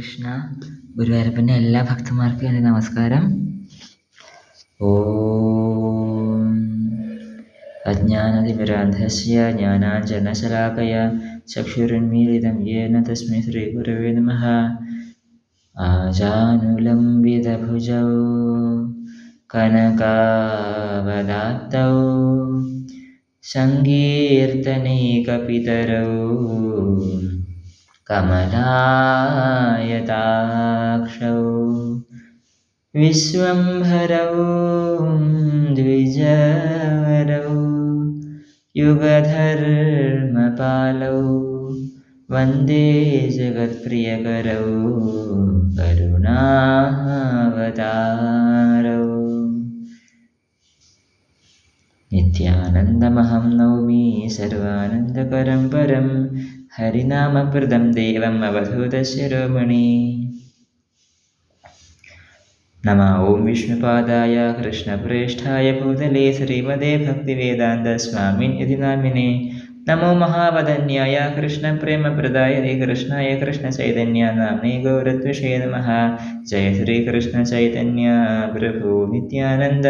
കൃഷ്ണ. ഗുരുവായൂരപ്പൻ്റെ എല്ലാ ഭക്തന്മാർക്കും എൻ്റെ നമസ്കാരം. ഓം അജ്ഞാനതിമിരാന്ധസ്യ ജ്ഞാനാഞ്ജനശലാകയ ചക്ഷുരുന്മീലിതം യേന തസ്മൈ ശ്രീഗുരവേ നമഃ. ആജാനുലംബിതഭുജൗ കനകാവദാത്തൗ സങ്കീർത്തനൈകപിതരൗ കമലായതാക്ഷൗ വിശ്വംഭരൗ ദ്വിജവരൗ യുഗധർമ്മപാലൗ വന്ദേ ജഗത്പ്രിയകരൗ കരുണാവതാരൗ. നിത്യാനന്ദമഹം നൗമി സർവാനന്ദകരം പരം ഹരിനാമപ്രദം ദേവം അവധൂതശിരോമണി. നമഃ ഓം വിഷ്ണുപാദായ കൃഷ്ണപ്രേഷ്ഠായ ഭൂതലേ ശ്രീമതേ ഭക്തിവേദാന്തസ്വാമിൻ ഇതി നാമിനേ. നമോ മഹാവദന്യായ കൃഷ്ണപ്രേമപ്രദായ കൃഷ്ണായ കൃഷ്ണചൈതന്യ നാമ്നേ ഗൗരത്വിഷേ നമഃ. ജയ ശ്രീകൃഷ്ണ ചൈതന്യ പ്രഭു നിത്യാനന്ദ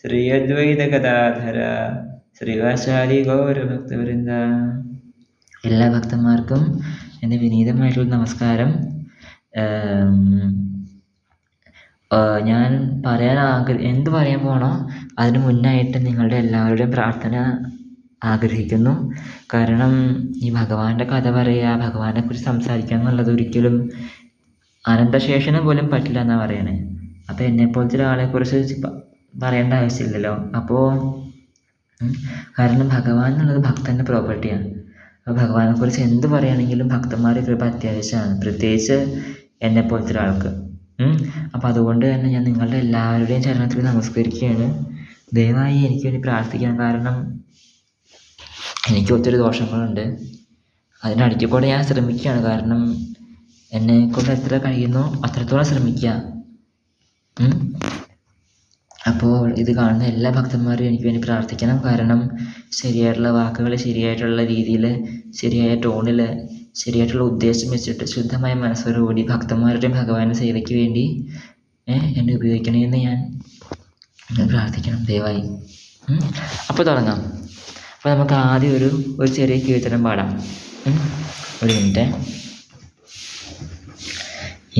ശ്രീ അദ്വൈത ഗദാധര ശ്രീവാസാദി ഗൗരഭക്തവൃന്ദ. എല്ലാ ഭക്തന്മാർക്കും എൻ്റെ വിനീതമായിട്ടുള്ള നമസ്കാരം. ഞാൻ എന്ത് പറയാൻ പോണോ അതിന് മുന്നായിട്ട് നിങ്ങളുടെ എല്ലാവരുടെയും പ്രാർത്ഥന ആഗ്രഹിക്കുന്നു. കാരണം ഈ ഭഗവാന്റെ കഥ പറയുക, ഭഗവാനെ കുറിച്ച് സംസാരിക്കുക എന്നുള്ളത് ഒരിക്കലും അനന്തശേഷനും പോലും പറ്റില്ല എന്നാണ് പറയണേ. അപ്പോൾ എന്നെപ്പോലത്തെ ഒരാളെക്കുറിച്ച് പറയേണ്ട ആവശ്യമില്ലല്ലോ. കാരണം ഭഗവാൻ എന്നുള്ളത് ഭക്തൻ്റെ പ്രോപ്പർട്ടിയാണ്. അപ്പോൾ ഭഗവാനെക്കുറിച്ച് എന്ത് പറയുകയാണെങ്കിലും ഭക്തന്മാരുടെ കൃപ അത്യാവശ്യമാണ്, പ്രത്യേകിച്ച് എന്നെപ്പോലത്തെ ഒരാൾക്ക്. അപ്പോൾ അതുകൊണ്ട് തന്നെ ഞാൻ നിങ്ങളുടെ എല്ലാവരുടെയും ചരണത്തിൽ നമസ്കരിക്കുകയാണ്. ദയവായി എനിക്ക് വേണ്ടി പ്രാർത്ഥിക്കണം. കാരണം എനിക്ക് ഒത്തിരി ദോഷങ്ങളുണ്ട്. അതിനടിക്ക് കൂടെ ഞാൻ ശ്രമിക്കുകയാണ്. കാരണം എന്നെക്കൊണ്ട് എത്ര കഴിയുന്നോ അത്രത്തോളം ശ്രമിക്കുക. അപ്പോൾ ഇത് കാണുന്ന എല്ലാ ഭക്തന്മാരും എനിക്ക് വേണ്ടി പ്രാർത്ഥിക്കണം. കാരണം ശരിയായിട്ടുള്ള വാക്കുകൾ ശരിയായിട്ടുള്ള രീതിയിൽ, ശരിയായ ടോണിൽ, ശരിയായിട്ടുള്ള ഉദ്ദേശം വെച്ചിട്ട് ശുദ്ധമായ മനസ്സോടുകൂടി ഭക്തന്മാരുടെയും ഭഗവാന്റെ സേവയ്ക്ക് വേണ്ടി എന്നെ ഉപയോഗിക്കണമെന്ന് ഞാൻ പ്രാർത്ഥിക്കണം ദയവായി. അപ്പോൾ തുടങ്ങാം. അപ്പോൾ നമുക്ക് ആദ്യം ഒരു ചെറിയ കീർത്തനം പാടാം. ഒരു മിനിറ്റ്.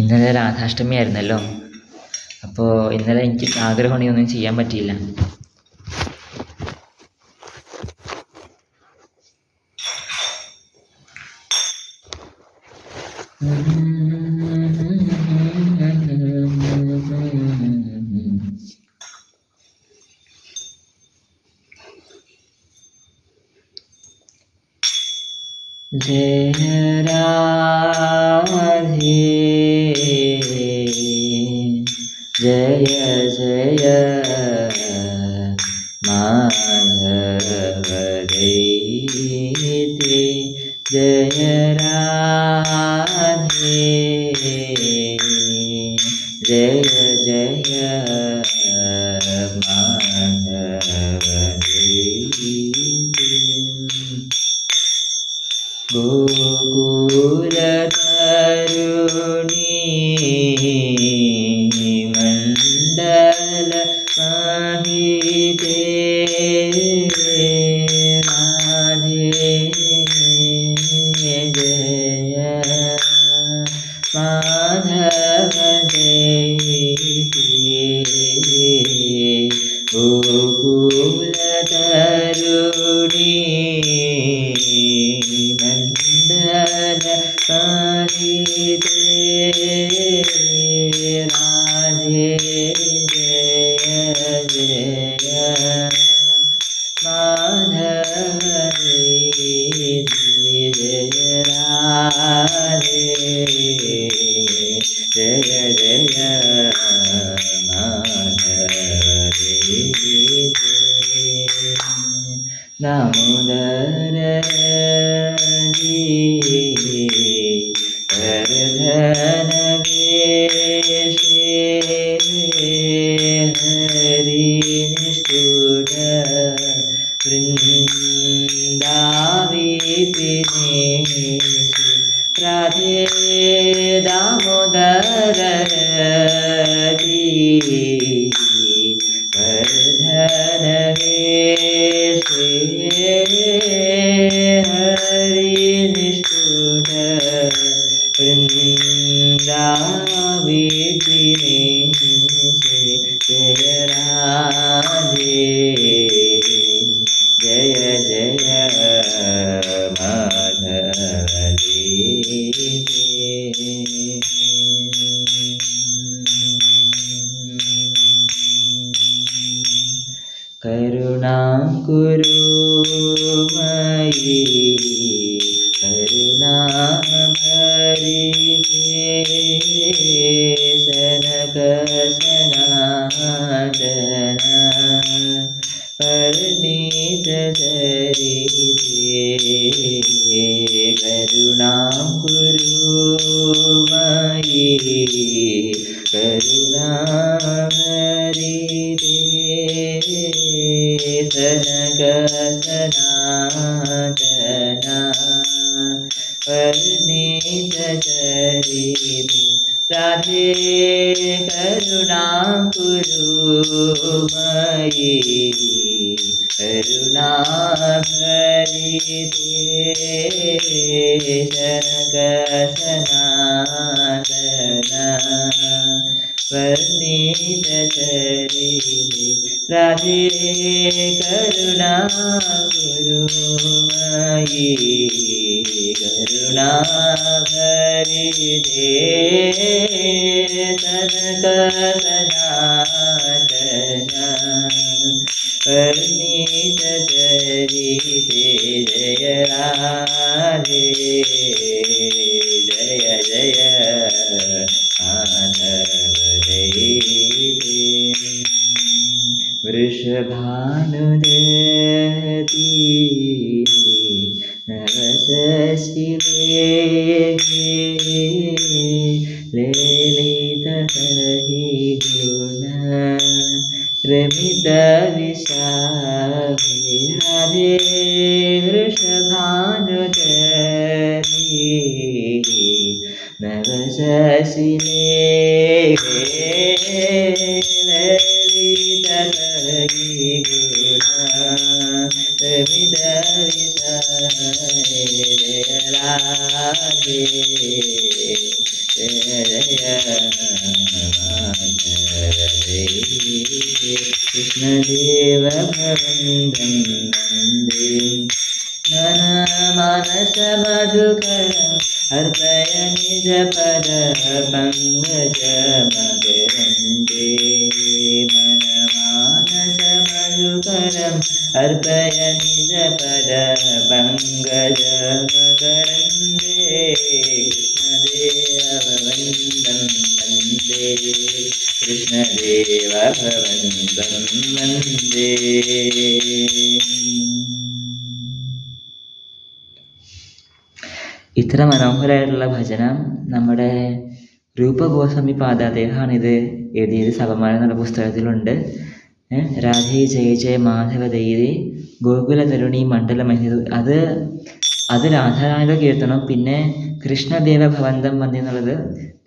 ഇന്നലെ രാധാഷ്ടമി ആയിരുന്നല്ലോ. അപ്പോൾ ഇന്നലെ എനിക്ക് ആഗ്രഹമുണ്ടെങ്കിൽ ഒന്നും ചെയ്യാൻ പറ്റിയില്ല. ജയ രാധേ ജയ ജയ മാധവ ദൈതേ. ജയ രാധേ ജയ ജയ മാധവ ദൈതേ. ഗോകുലതരുണീ മണ്ഡല മാഹിതേ രാധേ ജയ മാധവ ദൈതേ. ഗോകുലതരുണീ മണ്ഡല മാഹിതേ രാധേ ജയ ജയ മാധവ ദൈതേ. ജയ രാധേ ജയ ജയ മാധവ ദൈതേ. ദാമോദര വർധനവേഷേ ഹരി നിഷ്ഠുര വൃന്ദാവിപിനേഷു രാധേ വർധനവേ ഹരി നിഷ്ഠുര വൃന്ദാവിപിനേ ജയ രാധേ ജയ ജയ മാധവേ കരുണാം കുരു മയി കരുണാഭരിതേ സനക സനാതന പരിണീത ചരിതേ കരുണാം കുരു മയി കരുണാഭരിതേ സനക സനാതന പരിണീത ചരിതേ രാധേ കരുണാം കുരു മയി കരുണാഭരിതേ സനക സനാതന പരിണീത ചരിതേ രാധേ കരുണാം കുരു മയി കരുണാഭരിതേ സനക സനാതന പരിണീത ചരിതേ ജയ രാധേ ജയ ജയ മാധവേ വൃഷഭാനുദതി നവശിലേ ലളിതഹരി ഗുണ രമിത വിശാഖേ രാധേ വൃഷഭാനുദതി നവശിലേ ലളിതഹരി ഗുണ രമിത വിശാഖേ ജയ രാധേ ജയ ജയ മാധവേ കൃഷ്ണദേവ ഭവന്തം വന്ദേ മനമാനസ മധുകരം अर्पय निज पद पंकज मकरन्दे मनमानस मधुकरम् अर्पय निज पद पंकज मकरन्दे कृष्णदेव भवन्तं वन्दे कृष्णदेव भवन्तं वन्दे. ഇത്ര മനോഹരമായിട്ടുള്ള ഭജനം നമ്മുടെ രൂപഗോസ്വാമി പാദ അദ്ദേഹമാണിത് എഴുതിയത്. സഭമാല എന്നുള്ള പുസ്തകത്തിലുണ്ട്. രാധേ ജയ ജയ മാധവ ദൈവേ ഗോകുല തരുണി മണ്ഡല മഹിതു അത് രാധാരാണിയുടെ കീർത്തനം. പിന്നെ കൃഷ്ണദേവ ഭവന്തം വന്ദി എന്നുള്ളത്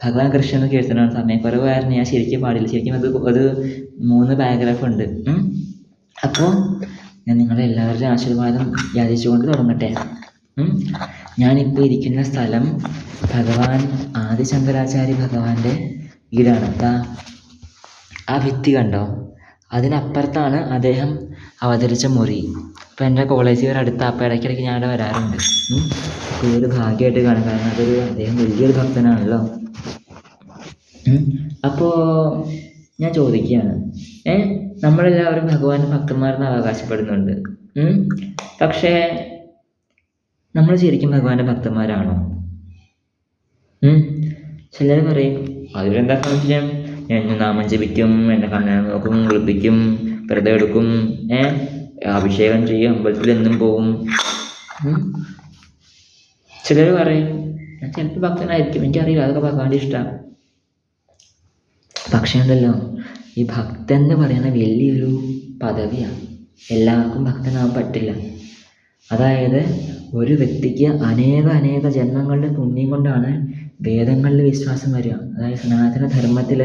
ഭഗവാൻ കൃഷ്ണൻ കീർത്തനമാണ്. സമയക്കുറവ് കാരണം ഞാൻ ശരിക്കും പാടില്ല. ശരിക്കും അത് 3 പാരഗ്രാഫ് ഉണ്ട്. അപ്പോൾ ഞാൻ നിങ്ങളുടെ എല്ലാവരുടെയും ആശീർവാദം യാചിച്ചുകൊണ്ട് തുടങ്ങട്ടെ. ഞാനിപ്പോൾ ഇരിക്കുന്ന സ്ഥലം ഭഗവാൻ ആദിശങ്കരാചാര്യ ഭഗവാന്റെ വീടാണ്. ആ ഭിത്തി കണ്ടോ? അതിനപ്പുറത്താണ് അദ്ദേഹം അവതരിച്ച മുറി. ഇപ്പം എൻ്റെ കോളേജുകാർ അടുത്ത അപ്പം ഇടയ്ക്കിടയ്ക്ക് ഞാൻ അവിടെ വരാറുണ്ട്. അപ്പോൾ ഇതൊരു ഭാഗ്യമായിട്ട് കാണും. കാരണം അദ്ദേഹം വലിയൊരു ഭക്തനാണല്ലോ. അപ്പോൾ ഞാൻ ചോദിക്കുകയാണ്, നമ്മളെല്ലാവരും ഭഗവാന്റെ ഭക്തന്മാരെന്ന് അവകാശപ്പെടുന്നുണ്ട്. പക്ഷേ നമ്മൾ ശരിക്കും ഭഗവാന്റെ ഭക്തന്മാരാണോ? ചിലർ പറയും അതിലെന്താ സംശയം, ഞാൻ നാമം ജപിക്കും, എൻ്റെ കണ്ണനെ നോക്കും, കുളിപ്പിക്കും, വ്രതം എടുക്കും, അഭിഷേകം ചെയ്യും, അമ്പലത്തിൽ എന്നും പോവും. ചിലർ പറയും ഞാൻ ചിലപ്പോൾ ഭക്തനായിരിക്കും, എനിക്കറിയില്ല, അതൊക്കെ ഭഗവാന്റെ ഇഷ്ടമാണ്. പക്ഷേ ഉണ്ടല്ലോ, ഈ ഭക്തൻ എന്ന് പറയുന്ന വലിയൊരു പദവിയാണ്. എല്ലാവർക്കും ഭക്തനാവാൻ പറ്റില്ല. അതായത് ഒരു വ്യക്തിക്ക് അനേക ജന്മങ്ങളുടെ പുണ്യം കൊണ്ടാണ് വേദങ്ങളിൽ വിശ്വാസം വരിക. അതായത് സനാതന ധർമ്മത്തിൽ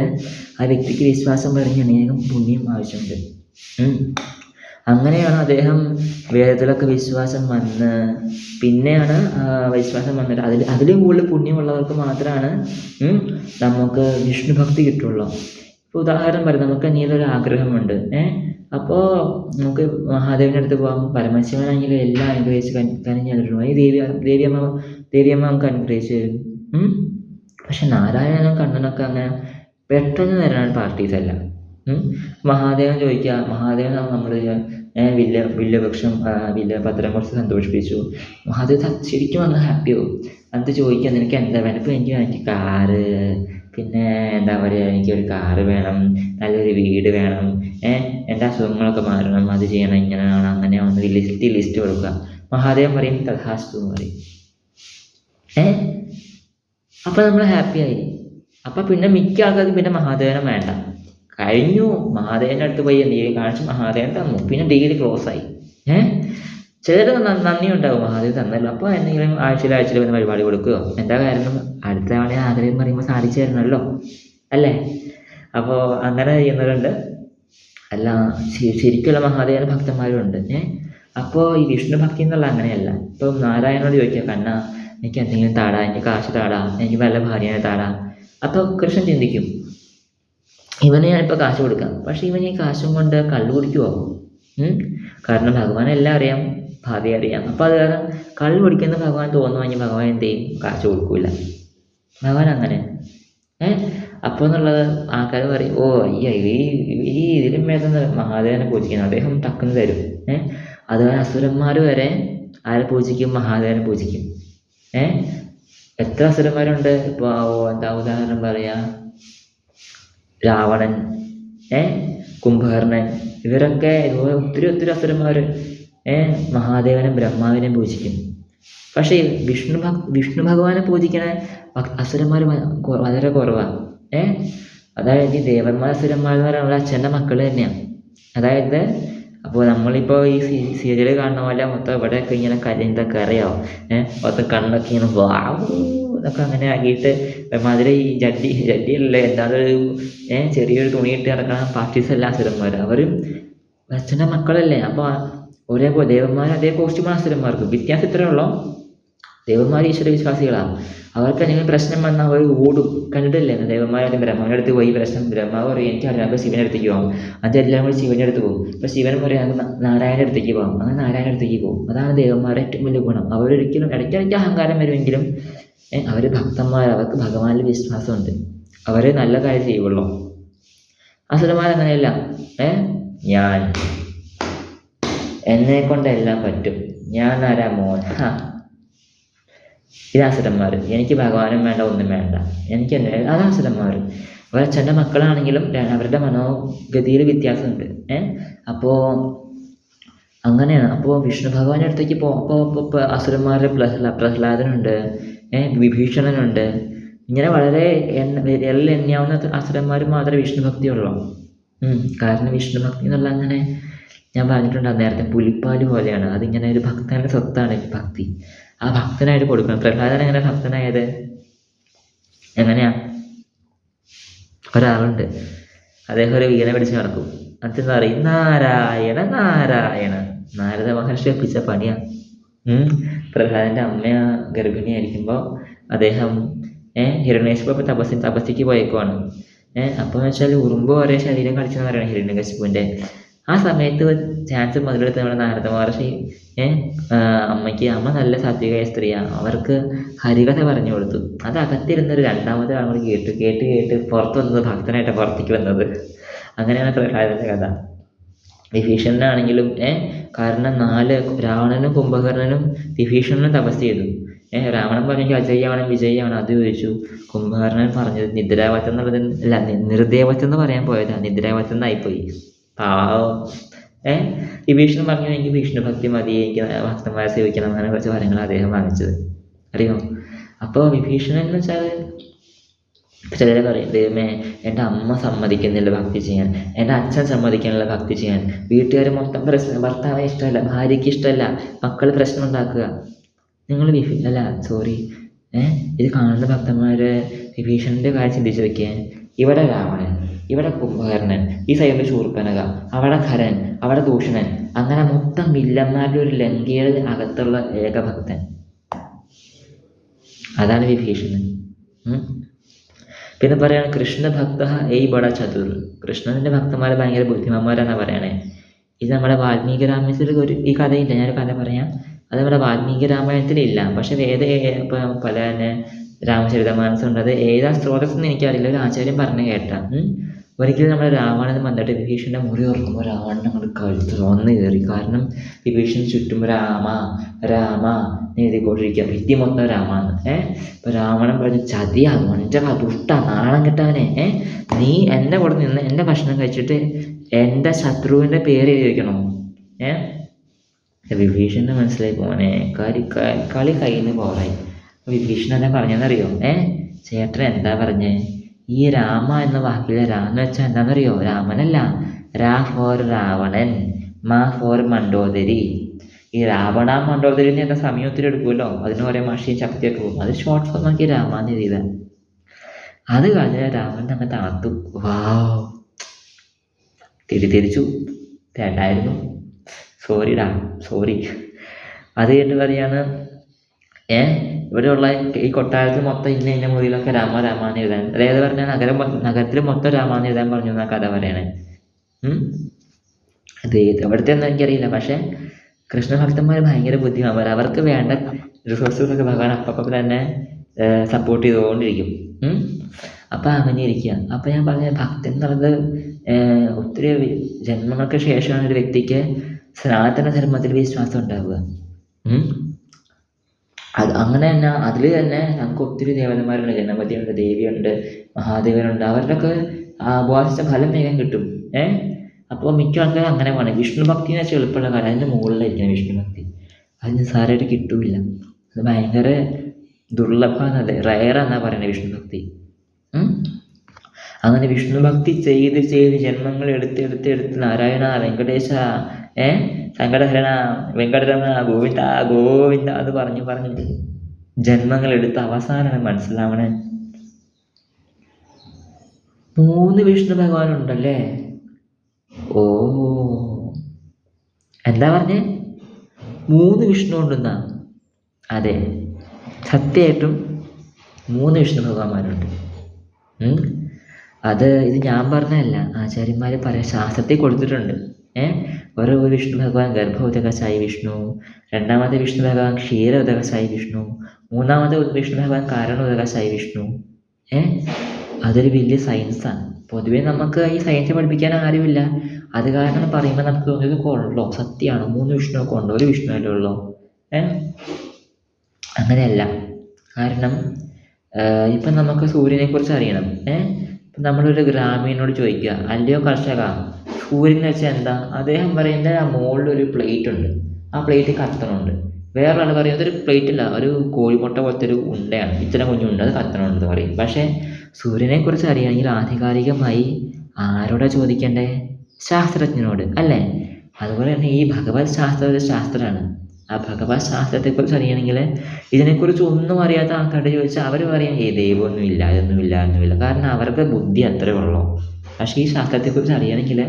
ആ വ്യക്തിക്ക് വിശ്വാസം വരഞ്ഞ് അനേകം പുണ്യം ആവശ്യമുണ്ട്. അങ്ങനെയാണ് അദ്ദേഹം വേദത്തിലൊക്കെ വിശ്വാസം വന്ന് പിന്നെയാണ് വിശ്വാസം വന്നിട്ട് അതിലും കൂടുതൽ പുണ്യമുള്ളവർക്ക് മാത്രമാണ് നമുക്ക് വിഷ്ണു ഭക്തി കിട്ടുള്ളൂ. ഇപ്പോൾ ഉദാഹരണം പറയാം, നമുക്ക് എന്തെങ്കിലും ആഗ്രഹമുണ്ട്. അപ്പോൾ നമുക്ക് മഹാദേവൻ്റെ അടുത്ത് പോകാം. പരമശിവനാണെങ്കിൽ എല്ലാം അനുഗ്രഹിച്ച് കനിഞ്ഞ് തന്നിട്ടുണ്ട്. ഈ ദേവിയമ്മ നമുക്ക് അനുഗ്രഹിച്ച് തരും. പക്ഷെ നാരായണനും കണ്ണനൊക്കെ അങ്ങനെ പെട്ടെന്ന് തരാൻ പാർട്ടീസല്ല. മഹാദേവൻ ചോദിക്കുക, മഹാദേവൻ നമ്മൾ വില്ലുവൃക്ഷം പത്രം കുറച്ച് സന്തോഷിപ്പിച്ചു. മഹാദേവൻ ശരിക്കും അങ്ങ് ഹാപ്പിയാവും. അത് ചോദിക്കുക, നിനക്ക് എന്താ വേണം? ഇപ്പോൾ എനിക്ക് കാറ്, പിന്നെ എന്താ പറയുക, എനിക്കൊരു കാറ് വേണം, നല്ലൊരു വീട് വേണം, എൻ്റെ അസുഖങ്ങളൊക്കെ മാറണം, അത് ചെയ്യണം, ഇങ്ങനെ വേണം, അങ്ങനെയാണെന്ന് ലിസ്റ്റ് കൊടുക്കുക. മഹാദേവൻ പറയും തഥാസ്തു എന്ന് പറയും. അപ്പം നമ്മൾ ഹാപ്പിയായി. അപ്പം പിന്നെ മിക്ക ആൾക്കാർക്ക് പിന്നെ മഹാദേവനെ വേണ്ട, കഴിഞ്ഞു. മഹാദേവൻ്റെ അടുത്ത് പോയി എന്തെങ്കിലും കാണിച്ച് മഹാദേവൻ തന്നു, പിന്നെ ഡീല് ക്ലോസ് ആയി. ചിലർ നന്ദി ഉണ്ടാവും, മഹാദേവൻ തന്നല്ലോ, അപ്പോൾ എന്തെങ്കിലും ആഴ്ചയിൽ വന്ന് പരിപാടി കൊടുക്കുകയോ എന്താ കാരണം, അടുത്ത തവണ ആഗ്രഹം പറയുമ്പോൾ സാധിച്ചു തരണമല്ലോ അല്ലേ. അപ്പോൾ അങ്ങനെ ചെയ്യുന്നവരുണ്ട്. അല്ല, ശരിക്കുള്ള മഹാദേവന ഭക്തന്മാരുണ്ട്. അപ്പോൾ ഈ വിഷ്ണു ഭക്തി എന്നുള്ള അങ്ങനെയല്ല. ഇപ്പം നാരായണനോട് ചോദിക്കുക, കണ്ണ എനിക്ക് എന്തെങ്കിലും താടാ, എനിക്ക് കാശ് താടാ, എനിക്ക് നല്ല ഭാര്യനെ താടാ. അപ്പോൾ കൃഷ്ണൻ ചിന്തിക്കും, ഇവന് ഞാനിപ്പോൾ കാശ് കൊടുക്കാം, പക്ഷേ ഇവൻ ഈ കാശും കൊണ്ട് കള്ളു കുടിക്കുമോ? കാരണം ഭഗവാൻ എല്ലാം അറിയാം, ഭാവി അറിയാം. അപ്പോൾ അത് കാരണം കള്ളു കുടിക്കുന്ന ഭഗവാൻ തോന്നുവാണെങ്കിൽ ഭഗവാൻ എന്ത് ചെയ്യും? കാശ് കൊടുക്കില്ല. ഭഗവാൻ അങ്ങനെ. അപ്പോൾ എന്നുള്ളത് ആൾക്കാർ പറയും, ഓ അയ്യ ഈ ഇതിലും വേദന മഹാദേവനെ പൂജിക്കുന്നു, അദ്ദേഹം ടക്കുന്ന് തരും. അതുപോലെ അസുരന്മാർ വരെ ആരെ പൂജിക്കും? മഹാദേവനെ പൂജിക്കും. എത്ര അസുരന്മാരുണ്ട്. ഇപ്പോൾ എന്താ ഉദാഹരണം പറയാ, രാവണൻ, കുംഭകർണൻ, ഇവരൊക്കെ ഇതുപോലെ ഒത്തിരി അസുരന്മാർ മഹാദേവനും ബ്രഹ്മാവിനെയും പൂജിക്കും. പക്ഷേ വിഷ്ണു ഭഗവാനെ പൂജിക്കണ അസുരന്മാർ വളരെ കുറവാണ്. അതായത് ഈ ദേവന്മാർ അസുരന്മാർ എന്ന് പറയുന്നത് അച്ഛൻ്റെ മക്കൾ തന്നെയാണ്. അതായത് അപ്പോൾ നമ്മളിപ്പോൾ ഈ സീരിയൽ കാണുന്ന പോലെ മൊത്തം ഇവിടെയൊക്കെ ഇങ്ങനെ കരിന്തൊക്കെ അറിയാമോ, മൊത്തം കണ്ണൊക്കെ ഇങ്ങനെ വാവൂ എന്നൊക്കെ അങ്ങനെ ആക്കിയിട്ട് അതിൽ ഈ ജഡ്ഡിയല്ലേ എന്താണൊരു ചെറിയൊരു തുണിയിട്ട് കിടക്കണ പാർട്ടീസല്ല അസുരന്മാർ. അവരും അച്ഛൻ്റെ മക്കളല്ലേ. അപ്പോൾ ഒരേപോലെ ദേവന്മാർ അതേ കോസ്റ്റ്യൂമാണ് അസുരന്മാർക്ക്. വ്യത്യാസം ഇത്രയേ ഉള്ളൂ. ദേവന്മാർ ഈശ്വര വിശ്വാസികളാണ്. അവർക്ക് എന്തെങ്കിലും പ്രശ്നം വന്നാൽ അവർ ഓടും. കണ്ടിട്ടില്ലേ, ദേവന്മാരും ബ്രഹ്മാവിൻ്റെ അടുത്ത് പോയി പ്രശ്നം, ബ്രഹ്മാവ് പറയും എനിക്കറിയാം, അപ്പോൾ ശിവൻ്റെ അടുത്തേക്ക് പോകാം. അതെല്ലാം കൂടി ശിവൻ്റെ അടുത്ത് പോകും. അപ്പോൾ ശിവൻ പറയും നാരായണൻ്റെ അടുത്തേക്ക് പോകാം, അങ്ങനെ നാരായണൻ്റെ അടുത്തേക്ക് പോകും. അതാണ് ദേവന്മാരുടെ ഏറ്റവും വലിയ ഗുണം. അവരൊരിക്കലും ഇടയ്ക്കിടയ്ക്ക് അഹങ്കാരം വരുമെങ്കിലും അവർ ഭക്തന്മാർ, അവർക്ക് ഭഗവാനിൽ വിശ്വാസമുണ്ട്, അവർ നല്ല കാര്യം ചെയ്യുള്ളൂ. അസുരന്മാരങ്ങനെയല്ല, ഞാൻ എന്നെ കൊണ്ടെല്ലാം പറ്റും, ഞാൻ ആരാ മോൻ, ഇത് അസുരന്മാർ. എനിക്ക് ഭഗവാനും വേണ്ട, ഒന്നും വേണ്ട, എനിക്ക് അതാണ് അസുരന്മാർ. അവരച്ഛൻ്റെ മക്കളാണെങ്കിലും അവരുടെ മനോഗതിയിൽ വ്യത്യാസമുണ്ട്. അപ്പോൾ അങ്ങനെയാണ്. അപ്പോൾ വിഷ്ണു ഭഗവാന്റെ അടുത്തേക്ക് അപ്പോൾ അസുരന്മാരുടെ പ്രഹ്ലാദനുണ്ട്, വിഭീഷണനുണ്ട്, ഇങ്ങനെ വളരെ എണ്ണിയാവുന്ന അസുരന്മാർ മാത്രമേ വിഷ്ണു ഭക്തിയുള്ളൂ. കാരണം വിഷ്ണു ഭക്തി എന്നുള്ള അങ്ങനെ ഞാൻ പറഞ്ഞിട്ടുണ്ട് നേരത്തെ, പുലിപ്പാല് പോലെയാണ്. അതിങ്ങനെ ഒരു ഭക്തൻ്റെ സ്വത്താണ് ഈ ഭക്തി. ആ ഭക്തനായിട്ട് കൊടുക്കണം. പ്രഹ്ലാദൻ എങ്ങനെ ഭക്തനായത്? എങ്ങനെയാ? ഒരാളുണ്ട്, അദ്ദേഹം ഒരു വീണ പിടിച്ച് നടക്കും. അതെന്താ പറയും, നാരായണ നാരായണ. നാരദ മഹർഷി ഒപ്പിച്ച പണിയാ. പ്രഹ്ലാദൻ്റെ അമ്മ ഗർഭിണിയായിരിക്കുമ്പോൾ അദ്ദേഹം ഹിരണ്യകശിപു തപസ്സിക്ക് പോയേക്കുവാണ്. അപ്പോൾ എന്ന് വെച്ചാൽ ഉറുമ്പ് ഒരേ ശരീരം കളിച്ചെന്ന് പറയണം ഹിരണ്യകശിപുവിൻ്റെ. ആ സമയത്ത് ചാൻസ് മുതലെടുത്ത് നമ്മുടെ നാരദ മഹർഷി അമ്മ നല്ല സാത്വികമായ സ്ത്രീയാണ്, അവർക്ക് ഹരികഥ പറഞ്ഞു കൊടുത്തു. അത് അകത്തിരുന്നൊരു രണ്ടാമത്തെ ആൾ കേട്ട് പുറത്ത് വന്നത്, ഭക്തനായിട്ട് പുറത്തേക്ക് വന്നത്. അങ്ങനെയാണ് പ്രഹ്ലാദൻ്റെ കഥ. വിഭീഷണനാണെങ്കിലും കാരണം രാവണനും കുംഭകർണനും വിഭീഷണനും തപസ് ചെയ്തു. രാവണൻ പറഞ്ഞു അജയ്യാവണം വിജയ്യാവണം, അത് ചോദിച്ചു. കുംഭകർണൻ പറഞ്ഞത് നിദ്രാവത്തം എന്നുള്ളത് അല്ല, നിർദേവത്വം എന്ന് പറയാൻ പോയതാ, നിദ്രാവത്തം എന്നായിപ്പോയി. പാവം. വിഭീഷണൻ പറഞ്ഞു എനിക്ക് വിഷ്ണു ഭക്തി മതി, എനിക്ക് ഭക്തന്മാരെ സേവിക്കണം, അങ്ങനെ കുറച്ച് കാര്യങ്ങൾ അദ്ദേഹം വാങ്ങിച്ചത് അറിയോ. അപ്പോൾ വിഭീഷണൻ എന്ന് വെച്ചാൽ ചിലർ പറയും, ദൈവമേ എൻ്റെ അമ്മ സമ്മതിക്കുന്നില്ല ഭക്തി ചെയ്യാൻ, എൻ്റെ അച്ഛൻ സമ്മതിക്കുന്നില്ല ഭക്തി ചെയ്യാൻ, വീട്ടുകാർ മൊത്തം പ്രശ്നം, ഭർത്താവിനെ ഇഷ്ടമല്ല, ഭാര്യയ്ക്ക് ഇഷ്ടമല്ല, മക്കൾ പ്രശ്നം ഉണ്ടാക്കുക. നിങ്ങൾ അല്ല സോറി ഇത് കാണുന്ന ഭക്തന്മാർ വിഭീഷണൻ്റെ കാര്യം ചിന്തിച്ച് വെക്കുക. ഇവിടെ രാവണൻ, ഇവിടെ കുംഭകർണൻ, ഈ സൈഡിൽ ശൂർപ്പനഖ, അവിടെ ഖരൻ, അവിടെ ദൂഷണൻ, അങ്ങനെ മൊത്തം വില്ലന്മാരുടെ ഒരു ലങ്കയുടെ അകത്തുള്ള ഏകഭക്തൻ, അതാണ് വിഭീഷണൻ. പിന്നെ പറയാണ് കൃഷ്ണഭക്ത ഏയ് ബട ചതുർ, കൃഷ്ണൻ്റെ ഭക്തന്മാർ ഭയങ്കര ബുദ്ധിമാന്മാരാണെന്നാണ് പറയണേ. ഇത് നമ്മുടെ വാൽമീകി രാമായണത്തിൽ ഈ കഥയില്ല, ഞാനൊരു കഥ പറയാം. അത് നമ്മുടെ വാൽമീകി രാമായണത്തിലില്ല, പക്ഷെ ഇപ്പം പല തന്നെ രാമചരിതമാനസം ഉണ്ട്. അത് ഏതാ സ്രോതസ്സെന്ന് എനിക്കറിയില്ല, ഒരു ആചാര്യം പറഞ്ഞു കേട്ടാ. ഒരിക്കലും നമ്മുടെ രാവണൻ വന്നിട്ട് വിഭീഷണൻ്റെ മുറി തുറക്കുമ്പോൾ രാവണൻ അങ്ങോട്ട് കഴുത്ത് വന്ന് കയറി. കാരണം വിഭീഷണന് ചുറ്റും രാമ രാമ എഴുതിക്കൊണ്ടിരിക്കുക, ഭിത്തി മൊത്തം രാമാന്ന്. ഇപ്പം രാവണൻ പറഞ്ഞു, ചതിയാ മൊഞ്ച ദുഷ്ട നാണം കെട്ടവനെ, നീ എൻ്റെ കൂടെ നിന്ന് എൻ്റെ ഭക്ഷണം കഴിച്ചിട്ട് എൻ്റെ ശത്രുവിൻ്റെ പേര് എഴുതി വയ്ക്കണോ? വിഭീഷണന് മനസ്സിലായി പോനെ കളി കയ്യിൽ നിന്ന് പോറായി. വിഭീഷണൻ എന്താ പറഞ്ഞെന്നറിയോ? ചേട്ടൻ എന്താ പറഞ്ഞേ? ഈ രാമ എന്ന വാക്കിലെ രാ എന്ന് വെച്ചാൽ എന്താണെന്നറിയോ? രാമനല്ല, രാ ഫോർ രാവണൻ, മാ ഫോർ മണ്ഡോദരി. ഈ രാവണ മണ്ഡോദരി എന്ന സമയം ഒത്തിരി എടുക്കുമല്ലോ, അതിന് കുറേ മഷിയും ശക്തിയൊക്കെ പോകും. അത് ഷോർട്ട് ഫോം ആക്കി രാമാന്ന് എഴുതിയതാ. അത് കഴിഞ്ഞ രാമൻ അങ്ങ് താത്തു. വാവ്, തിരിച്ചു വേണ്ടായിരുന്നു, സോറിടാ സോറി. അത് കഴിഞ്ഞിട്ട് പറയാണ്, ഇവിടെയുള്ള ഈ കൊട്ടാരത്തിൽ മൊത്തം ഇന്ന മുറിയിലൊക്കെ രാമ രാമാന്ന് എഴുതാൻ, അതായത് പറഞ്ഞാൽ നഗരത്തിൽ മൊത്തം രാമാന്ന് എഴുതാൻ പറഞ്ഞു എന്നാ കഥ പറയണേ. അത് എവിടുത്തെ ഒന്നും എനിക്കറിയില്ല, പക്ഷെ കൃഷ്ണഭക്തന്മാർ ഭയങ്കര ബുദ്ധിമാന്മാർ. അവർക്ക് വേണ്ട റിസോഴ്സസൊക്കെ ഭഗവാൻ അപ്പം തന്നെ സപ്പോർട്ട് ചെയ്തുകൊണ്ടിരിക്കും. അപ്പം അങ്ങനെ ഇരിക്കുക. അപ്പം ഞാൻ പറഞ്ഞ ഭക്തി എന്നുള്ളത് ഒത്തിരി ജന്മങ്ങൾക്ക് ശേഷമാണ് ഒരു വ്യക്തിക്ക് സനാതന ധർമ്മത്തിൽ വിശ്വാസം ഉണ്ടാവുക. അത് അങ്ങനെ തന്നെ അതിൽ തന്നെ നമുക്ക് ഒത്തിരി ദേവതന്മാരുണ്ട്, ഗണപതിയുണ്ട്, ദേവിയുണ്ട്, മഹാദേവനുണ്ട്. അവരുടെയൊക്കെ ഉപവാസിച്ച ഫലം വേഗം കിട്ടും. അപ്പോൾ മിക്ക ആൾക്കാരും അങ്ങനെ വേണം. വിഷ്ണു ഭക്തി എന്ന് വെച്ചാൽ എളുപ്പമുള്ള കാര്യം, അതിൻ്റെ മുകളിലായിരിക്കണം വിഷ്ണു ഭക്തി. അത് നിസ്സാരമായിട്ട് കിട്ടൂല, അത് ഭയങ്കര ദുർലഭമെന്നത്, റയറാന്നാണ് പറയുന്നത് വിഷ്ണു ഭക്തി. അങ്ങനെ വിഷ്ണു ഭക്തി ചെയ്ത് ജന്മങ്ങൾ എടുത്ത് നാരായണ വെങ്കടേശ സങ്കടഹരണ വെങ്കടരമണ ഗോവിന്ദ ഗോവിന്ദ അത് പറഞ്ഞ് ജന്മങ്ങൾ എടുത്ത് അവസാനമാണ് മനസ്സിലാവണേ 3 വിഷ്ണു ഭഗവാനുണ്ടല്ലേ. ഓ, എന്താ പറഞ്ഞേ? 3 വിഷ്ണു ഉണ്ടെന്നാ? അതെ, സത്യമായിട്ടും 3 വിഷ്ണു ഭഗവാന്മാരുണ്ട്. ഇത് ഞാൻ പറഞ്ഞതല്ല, ആചാര്യന്മാർ പറയാൻ ശാസ്ത്രത്തിൽ കൊടുത്തിട്ടുണ്ട്. ഒരു വിഷ്ണു ഭഗവാൻ ഗർഭോദകസായി വിഷ്ണു, രണ്ടാമത്തെ വിഷ്ണു ഭഗവാൻ ക്ഷീരോദകസായി വിഷ്ണു, മൂന്നാമത്തെ വിഷ്ണു ഭഗവാൻ കാരണോദകസായി വിഷ്ണു. അതൊരു വലിയ സയൻസാണ്. പൊതുവേ നമുക്ക് ഈ സയൻസ് പഠിപ്പിക്കാൻ ആരുമില്ല. അത് കാരണം പറയുമ്പോൾ നമുക്ക് തോന്നിയത് കൊള്ളോ, സത്യമാണോ? 3 വിഷ്ണുവൊക്കെ ഉണ്ടോ? ഒരു വിഷ്ണുവല്ലേ ഉള്ളോ? അങ്ങനെയല്ല. കാരണം ഇപ്പം നമുക്ക് സൂര്യനെക്കുറിച്ച് അറിയണം. ഇപ്പം നമ്മളൊരു ഗ്രാമീണനോട് ചോദിക്കുക, അല്ലയോ കർഷക, സൂര്യൻ എന്ന് വെച്ചാൽ എന്താ? അദ്ദേഹം പറയുന്നത് ആ മുകളിലൊരു പ്ലേറ്റ് ഉണ്ട്, ആ പ്ലേറ്റ് കത്തണമുണ്ട്. വേറൊരാൾ പറയും അതൊരു പ്ലേറ്റ് അല്ല, ഒരു കോഴിമുട്ട പോലത്തെ ഒരു ഉണ്ടയാണ്, ഇത്തരം കുഞ്ഞുണ്ട്, അത് കത്തണമുണ്ടെന്ന് പറയും. പക്ഷേ സൂര്യനെക്കുറിച്ച് അറിയണമെങ്കിൽ ആധികാരികമായി ആരോടാ ചോദിക്കേണ്ടേ? ശാസ്ത്രജ്ഞനോട് അല്ലേ? അതുപോലെ തന്നെ ഈ ഭഗവത് ശാസ്ത്രം ഒരു ശാസ്ത്രമാണ്. ആ ഭഗവത് ശാസ്ത്രത്തെക്കുറിച്ച് അറിയണമെങ്കിൽ ഇതിനെക്കുറിച്ച് ഒന്നും അറിയാത്ത ആൾക്കാരോട് ചോദിച്ചാൽ അവർ പറയും ദൈവമൊന്നുമില്ല, ഒന്നുമില്ല. കാരണം അവരുടെ ബുദ്ധി അത്രേ ഉള്ളൂ. പക്ഷേ ഈ ശാസ്ത്രത്തെക്കുറിച്ച് അറിയണമെങ്കിൽ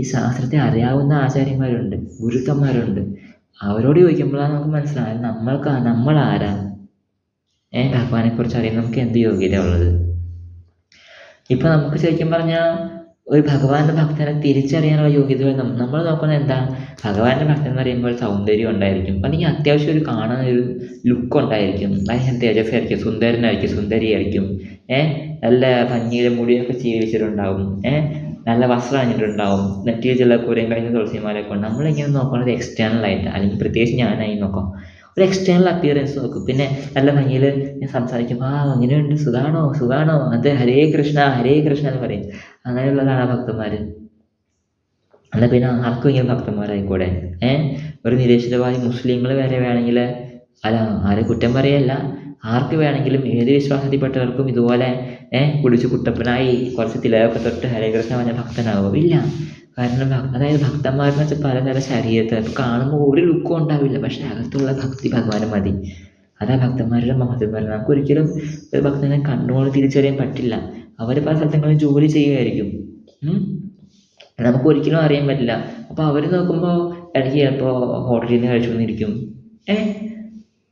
ഈ ശാസ്ത്രത്തെ അറിയാവുന്ന ആചാര്യന്മാരുണ്ട്, ഗുരുക്കന്മാരുണ്ട്. അവരോട് ചോദിക്കുമ്പോഴാണ് നമുക്ക് മനസ്സിലായത് നമ്മൾ ആരാ? ഭഗവാനെക്കുറിച്ച് അറിയാൻ നമുക്ക് എന്ത് യോഗ്യത ഉള്ളത്? ഇപ്പം നമുക്ക് ശരിക്കും പറഞ്ഞാൽ ഒരു ഭഗവാന്റെ ഭക്തനെ തിരിച്ചറിയാനുള്ള യോഗ്യത നമ്മൾ നോക്കുന്നത് എന്താ? ഭഗവാന്റെ ഭക്തൻ എന്ന് പറയുമ്പോൾ സൗന്ദര്യം ഉണ്ടായിരിക്കും, അല്ലെങ്കിൽ അത്യാവശ്യം ഒരു കാണാൻ ഒരു ലുക്ക് ഉണ്ടായിരിക്കും, അതിന് തേജസ്സായിരിക്കും, സുന്ദരനായിരിക്കും, സുന്ദരിയായിരിക്കും, നല്ല ഭംഗിയുടെ മുടിയൊക്കെ ചീവിച്ചിട്ടുണ്ടാവും, നല്ല വസ്ത്രം അണിഞ്ഞിട്ടുണ്ടാവും, നെറ്റിയിൽ ചില കുരയും കഴിഞ്ഞ തുളസിമാലൊക്കെ ഉണ്ട്. നമ്മളിങ്ങനെ നോക്കുന്നത് എക്സ്റ്റേണലായിട്ട്, അല്ലെങ്കിൽ പ്രത്യേകിച്ച് ഞാനായി നോക്കാം, ഒരു എക്സ്റ്റേണൽ അപ്പിയറൻസ് നോക്കും. പിന്നെ നല്ല ഭംഗിയിൽ ഞാൻ സംസാരിക്കും, അങ്ങനെയുണ്ട്, സുഖാണോ അത് ഹരേ കൃഷ്ണ എന്ന് പറയും. അങ്ങനെയുള്ളതാണ് ഭക്തന്മാർ. എന്നാൽ പിന്നെ ആർക്കും ഇങ്ങനെ ഭക്തന്മാരായിക്കൂടെ? ഒരു നിരീശ്വരവാദി മുസ്ലിങ്ങൾ വരെ വേണമെങ്കിൽ, അല്ല ആരെ കുറ്റം പറയല്ല, ആർക്ക് വേണമെങ്കിലും ഏത് വിശ്വാസത്തിൽപ്പെട്ടവർക്കും ഇതുപോലെ കുടിച്ച് കുട്ടപ്പനായി കുറച്ച് തിലകൊക്കെ തൊട്ട് ഹരേകൃഷ്ണ പറഞ്ഞ ഭക്തനാകുമോ? ഇല്ല. കാരണം അതായത് ഭക്തന്മാരെന്ന് വെച്ചാൽ പലതരം ശരീരത്തെ ഇപ്പോൾ കാണുമ്പോൾ ഒരു ലുക്കും ഉണ്ടാവില്ല, പക്ഷേ അകത്തുള്ള ഭക്തി ഭഗവാന് മതി. അതാ ഭക്തന്മാരുടെ മഹത്വം എന്ന് പറയുന്നത്. നമുക്കൊരിക്കലും ഒരു ഭക്തനെ കണ്ടുകൊണ്ട് തിരിച്ചറിയാൻ പറ്റില്ല. അവർ പല സ്ഥലങ്ങളിൽ ജോലി ചെയ്യുമായിരിക്കും, നമുക്കൊരിക്കലും അറിയാൻ പറ്റില്ല. അപ്പോൾ അവർ നോക്കുമ്പോൾ ഇടയ്ക്ക് ചിലപ്പോൾ ഹോട്ടലിൽ നിന്ന് കഴിച്ചു വന്നിരിക്കും,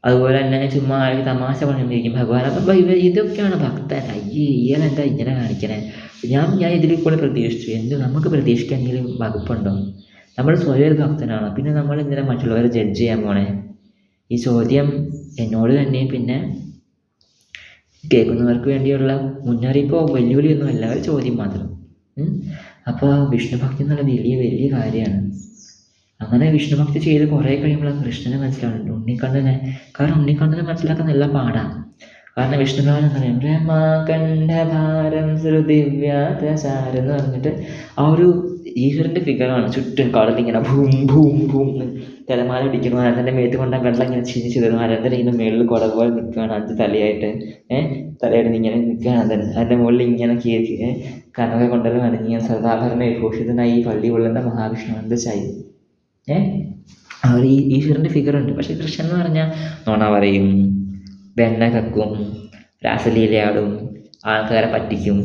അതുപോലെ തന്നെ ചുമ്മാ തമാശ പറഞ്ഞുകൊണ്ടിരിക്കും ഭഗവാൻ. അപ്പം ഇതൊക്കെയാണ് ഭക്തൻ. അയ്യേ, ഇയാളെന്താ ഇങ്ങനെ കാണിക്കണേ? ഞാൻ ഇതിൽ കൂടെ പ്രതീക്ഷിച്ചു. നമുക്ക് പ്രതീക്ഷിക്കാനെങ്കിലും വകുപ്പുണ്ടോ? നമ്മൾ സ്വയം ഒരു ഭക്തനാണ്, പിന്നെ നമ്മൾ എന്തിനാ മറ്റുള്ളവരെ ജഡ്ജ് ചെയ്യാൻ പോണേ? ഈ ചോദ്യം എന്നോട് തന്നെ പിന്നെ കേൾക്കുന്നവർക്ക് വേണ്ടിയുള്ള മുന്നറിയിപ്പോ വെല്ലുവിളിയൊന്നുമല്ല, ഒരു ചോദ്യം മാത്രം. അപ്പോൾ വിഷ്ണുഭക്തി എന്നുള്ള വലിയ വലിയ കാര്യമാണ്. അങ്ങനെ വിഷ്ണുഭക്തി ചെയ്ത് കുറേ കഴിയുമ്പോൾ കൃഷ്ണനെ മനസ്സിലാവുന്നുണ്ട്, ഉണ്ണിക്കണ്ണനെ. കാരണം ഉണ്ണിക്കണ്ണനെ മനസ്സിലാക്കാൻ നല്ല പാടാണ്. കാരണം വിഷ്ണുഭഗവാൻ എന്താ പറയുക, രമാകണ്ഠഭാരം ശ്രുതിവ്യാതസാരം എന്ന് പറഞ്ഞിട്ട് ആ ഒരു ഈശ്വരൻ്റെ ഫിഗറാണ്. ചുറ്റും കടലിങ്ങനെ ഭൂം ഭൂം ഭൂം തിരമാല പിടിക്കുന്നു. അനന്തൻ്റെ മേത്ത് കൊണ്ട വെള്ളം ഇങ്ങനെ ചിരിച്ചു തരും. അനന്തൻ ഇങ്ങനെ മേളിൽ കുട പോലെ നിൽക്കുകയാണ്, 5 തലയായിട്ട് തലയായിട്ട് ഇങ്ങനെ നിൽക്കുകയാണ്. അതിൻ്റെ മുകളിൽ ഇങ്ങനെ കീറി കനക കൊണ്ടെല്ലാം അണിഞ്ഞ സദാഭരണ വിഭൂഷിതനായി പള്ളി കൊള്ളുന്ന മഹാവിഷ്ണു അന്തച്ചായി അവർ ഈ ഈശ്വരൻ്റെ ഫിഗറുണ്ട്. പക്ഷേ കൃഷ്ണൻ എന്ന് പറഞ്ഞാൽ നോണ പറയും, വെണ്ണ കക്കും, രാസലീലയാടും, ആൾക്കാരെ പറ്റിക്കും.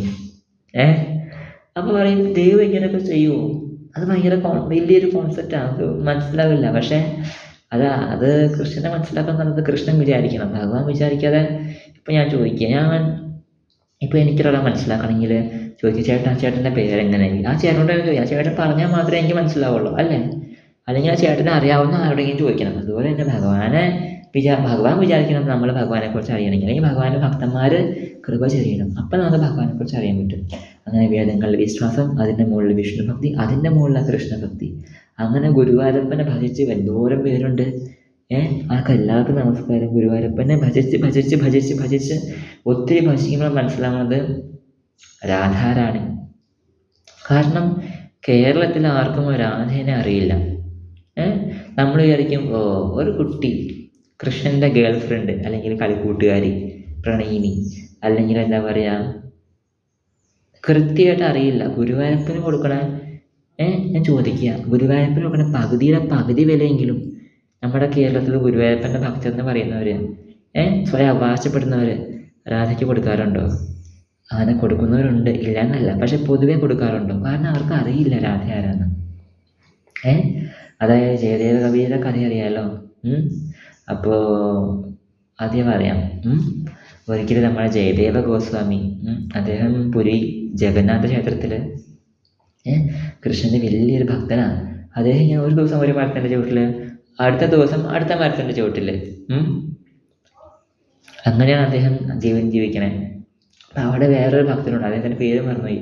അപ്പോൾ പറയും ദൈവം ഇങ്ങനെയൊക്കെ ചെയ്യുമോ? അത് ഭയങ്കര വലിയൊരു കോൺസെപ്റ്റാണ്, നമുക്ക് മനസ്സിലാവില്ല. പക്ഷേ അത് കൃഷ്ണനെ മനസ്സിലാക്കാൻ തന്നത് കൃഷ്ണൻ വിചാരിക്കണം, ഭഗവാൻ വിചാരിക്കാതെ. ഇപ്പം ഞാൻ ചോദിക്കുക, ഇപ്പോൾ എനിക്കൊരാളെ മനസ്സിലാക്കണമെങ്കിൽ ചോദിക്കുക, ചേട്ടൻ്റെ പേരെങ്ങനെ? ആ ചേട്ടനോട് തന്നെ ചോദിക്കുക. ആ ചേട്ടൻ പറഞ്ഞാൽ മാത്രമേ എനിക്ക് മനസ്സിലാവുള്ളൂ, അല്ലേ? അല്ലെങ്കിൽ ആ ചേട്ടനെ അറിയാവുന്ന ആരോടെങ്കിലും ചോദിക്കണം. അതുപോലെ തന്നെ ഭഗവാൻ വിചാരിക്കണം നമ്മൾ ഭഗവാനെക്കുറിച്ച് അറിയണമെങ്കിൽ, അല്ലെങ്കിൽ ഭഗവാന്റെ ഭക്തന്മാർ കൃപ ചെയ്യണം, അപ്പം നമുക്ക് ഭഗവാനെക്കുറിച്ച് അറിയാൻ പറ്റും. അങ്ങനെ വേദങ്ങളിൽ വിശ്വാസം, അതിൻ്റെ മുകളിൽ വിഷ്ണുഭക്തി, അതിൻ്റെ മുകളിൽ കൃഷ്ണഭക്തി. അങ്ങനെ ഗുരുവായൂരപ്പനെ ഭജിച്ച് എന്തോരം പേരുണ്ട്. ആർക്ക് എല്ലാവർക്കും നമസ്കാരം. ഗുരുവായൂരപ്പനെ ഭജിച്ച് ഭജിച്ച് ഭജിച്ച് ഭജിച്ച് ഒത്തിരി ഭജിക്കുമ്പോൾ മനസ്സിലാവുന്നത് രാധാറാണി. കാരണം കേരളത്തിൽ ആർക്കും രാധേനെ അറിയില്ല. നമ്മൾ വിചാരിക്കും ഒരു കുട്ടി, കൃഷ്ണൻ്റെ ഗേൾ ഫ്രണ്ട് അല്ലെങ്കിൽ കളിക്കൂട്ടുകാരി, പ്രണയിനി, അല്ലെങ്കിൽ എന്താ പറയുക, കൃത്യമായിട്ട് അറിയില്ല. ഗുരുവായൂരപ്പന് കൊടുക്കണ ഞാൻ ചോദിക്കുക, ഗുരുവായൂരപ്പന് കൊടുക്കണ പകുതിയുടെ പകുതി വിലയെങ്കിലും നമ്മുടെ കേരളത്തിൽ ഗുരുവായൂരപ്പൻ്റെ ഭക്തർ എന്ന് പറയുന്നവർ, സ്വയം അവകാശപ്പെടുന്നവർ രാധയ്ക്ക് കൊടുക്കാറുണ്ടോ? അങ്ങനെ കൊടുക്കുന്നവരുണ്ട്, ഇല്ല എന്നല്ല, പക്ഷെ പൊതുവെ കൊടുക്കാറുണ്ടോ? കാരണം അവർക്ക് അറിയില്ല രാധ ആരാന്ന്. അതായത് ജയദേവ കവിയുടെ കഥ അറിയാലോ. അപ്പോൾ ആദ്യം പറയാം. ഒരിക്കലും നമ്മുടെ ജയദേവ ഗോസ്വാമി, അദ്ദേഹം പുരി ജഗന്നാഥ ക്ഷേത്രത്തിൽ കൃഷ്ണൻ്റെ വലിയൊരു ഭക്തനാണ്. അദ്ദേഹം ഇങ്ങനെ ഒരു ദിവസം ഒരു മരത്തിൻ്റെ ചുവട്ടിൽ, അടുത്ത ദിവസം അടുത്ത മരത്തിൻ്റെ ചുവട്ടിൽ, അങ്ങനെയാണ് അദ്ദേഹം ജീവിക്കണേ. അപ്പം അവിടെ വേറൊരു ഭക്തനുണ്ട്, അദ്ദേഹത്തിൻ്റെ പേര് മറന്നുപോയി.